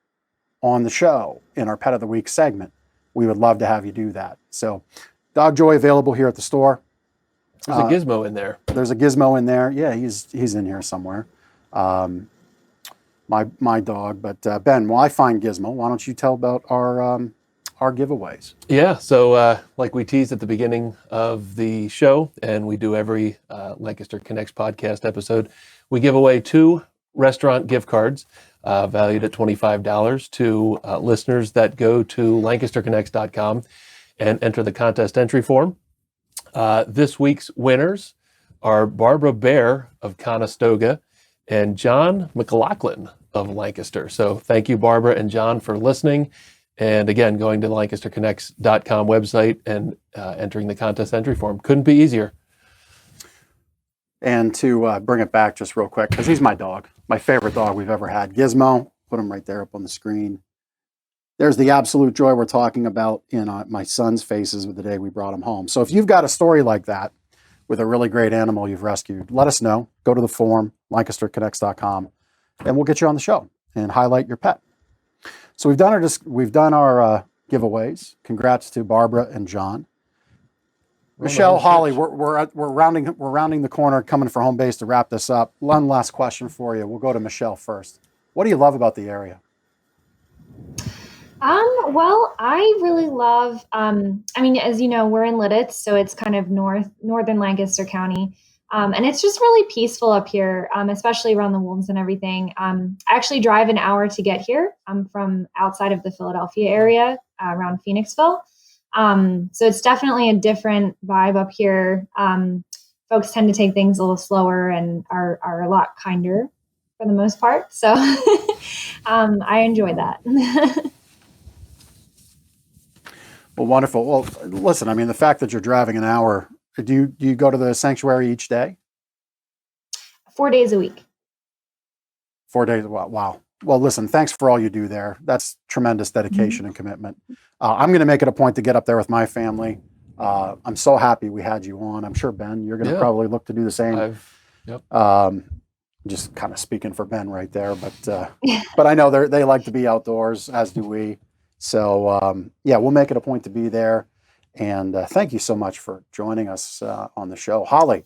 Speaker 1: on the show in our Pet of the Week segment, we would love to have you do that. So, Dog Joy available here at the store.
Speaker 2: There's a gizmo in there.
Speaker 1: There's a gizmo in there. Yeah, he's in here somewhere. My dog. But Ben, while I find Gizmo, why don't you tell about our giveaways?
Speaker 2: Yeah. So like we teased at the beginning of the show, and we do every Lancaster Connects podcast episode, we give away 2 restaurant gift cards valued at $25 to listeners that go to lancasterconnects.com and enter the contest entry form. This week's winners are Barbara Bear of Conestoga and John McLaughlin of Lancaster. So thank you, Barbara and John, for listening. And again, going to the lancasterconnects.com website and entering the contest entry form. Couldn't be easier.
Speaker 1: And to bring it back just real quick, because he's my dog, my favorite dog we've ever had, Gizmo. Put him right there up on the screen. There's the absolute joy we're talking about in my son's faces with the day we brought him home. So if you've got a story like that with a really great animal you've rescued, let us know. Go to the form, lancasterconnects.com, and we'll get you on the show and highlight your pet. So we've done our giveaways. Congrats to Barbara and John. Michelle, Holly, we're rounding the corner, coming for home base to wrap this up. One last question for you. We'll go to Michelle first. What do you love about the area?
Speaker 4: Well, I really love, as you know, we're in Lidditz, so it's kind of northern Lancaster County. And it's just really peaceful up here, especially around the wolves and everything. I actually drive an hour to get here. I'm from outside of the Philadelphia area, around Phoenixville. So it's definitely a different vibe up here. Folks tend to take things a little slower and are a lot kinder for the most part. So I enjoy that.
Speaker 1: Well, wonderful. Well, listen, I mean, the fact that you're driving an hour, do you go to the sanctuary each day?
Speaker 4: 4 days a week.
Speaker 1: 4 days. Wow. Well, listen, thanks for all you do there. That's tremendous dedication and commitment. I'm going to make it a point to get up there with my family. I'm so happy we had you on. I'm sure, Ben, you're going to probably look to do the same. Just kind of speaking for Ben right there, but I know they like to be outdoors, as do we. So we'll make it a point to be there. And thank you so much for joining us on the show, Holly.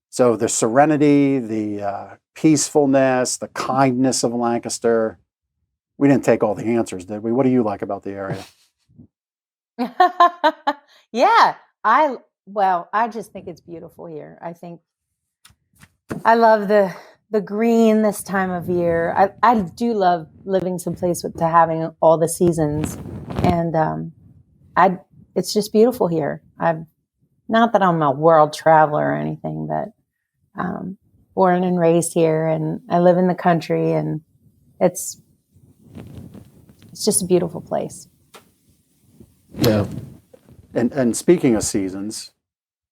Speaker 1: So the serenity, the peacefulness, the kindness of Lancaster. We didn't take all the answers, did we? What do you like about the area?
Speaker 3: Yeah, I just think it's beautiful here. I think I love the green this time of year. I do love living someplace to having all the seasons, and it's just beautiful here. Not that I'm a world traveler or anything, but born and raised here, and I live in the country, and it's just a beautiful place.
Speaker 1: Yeah. And speaking of seasons,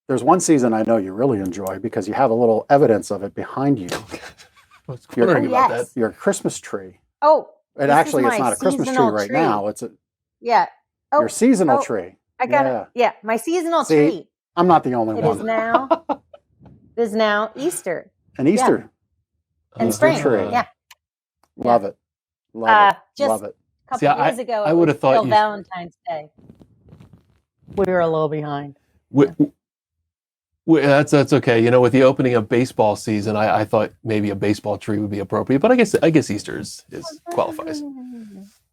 Speaker 1: there's one season I know you really enjoy because you have a little evidence of it behind you.
Speaker 2: I was wondering about that.
Speaker 1: Your Christmas tree.
Speaker 3: Oh,
Speaker 1: it's not a Christmas tree right now. It's your seasonal tree.
Speaker 3: I got it. Yeah, my seasonal tree.
Speaker 1: I'm not the only one.
Speaker 3: It is now Easter.
Speaker 1: An Easter.
Speaker 3: And spring.
Speaker 1: Tree.
Speaker 3: Yeah.
Speaker 1: Love it. Love it.
Speaker 3: A couple of years ago,
Speaker 2: I would have thought
Speaker 3: Valentine's Day. We were a little behind.
Speaker 2: That's okay. You know, with the opening of baseball season, I thought maybe a baseball tree would be appropriate, but I guess Easter is qualifies.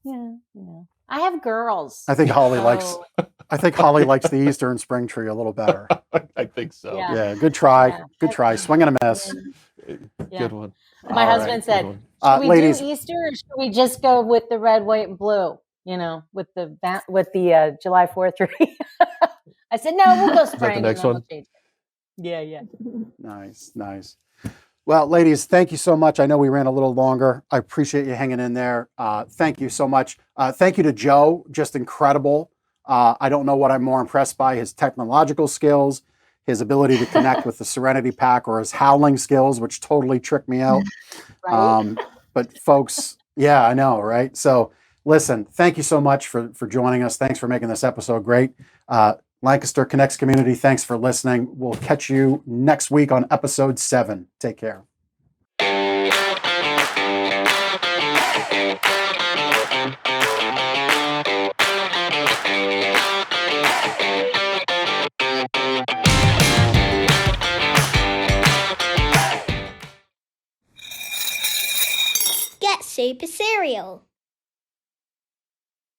Speaker 3: Yeah, I have girls.
Speaker 1: I think Holly likes.
Speaker 3: so,
Speaker 1: I think Holly likes the Easter and spring tree a little better.
Speaker 2: I think so.
Speaker 3: Yeah.
Speaker 1: Yeah, good try.
Speaker 3: Yeah.
Speaker 1: Good try. Swing and a miss.
Speaker 3: Yeah.
Speaker 2: Good one.
Speaker 3: My
Speaker 1: All
Speaker 3: husband
Speaker 1: right.
Speaker 3: said,
Speaker 2: Good one.
Speaker 3: "Should we
Speaker 1: Ladies,
Speaker 3: do Easter or should we just go with the red, white, and blue? With the July 4th tree." I said, "No, we'll go spring."
Speaker 2: next
Speaker 3: and then
Speaker 2: one?
Speaker 3: We'll change it. Yeah.
Speaker 1: nice. Well, ladies, thank you so much. I know we ran a little longer. I appreciate you hanging in there. Thank you so much. Thank you to Joe. Just incredible. I don't know what I'm more impressed by, his technological skills, his ability to connect with the Serenity Pack, or his howling skills, which totally tricked me out.
Speaker 3: Right?
Speaker 1: But folks, yeah, I know, right? So listen, thank you so much for joining us. Thanks for making this episode great. Lancaster Connects community, thanks for listening. We'll catch you next week on episode 7. Take care.
Speaker 6: Get Super Cereal.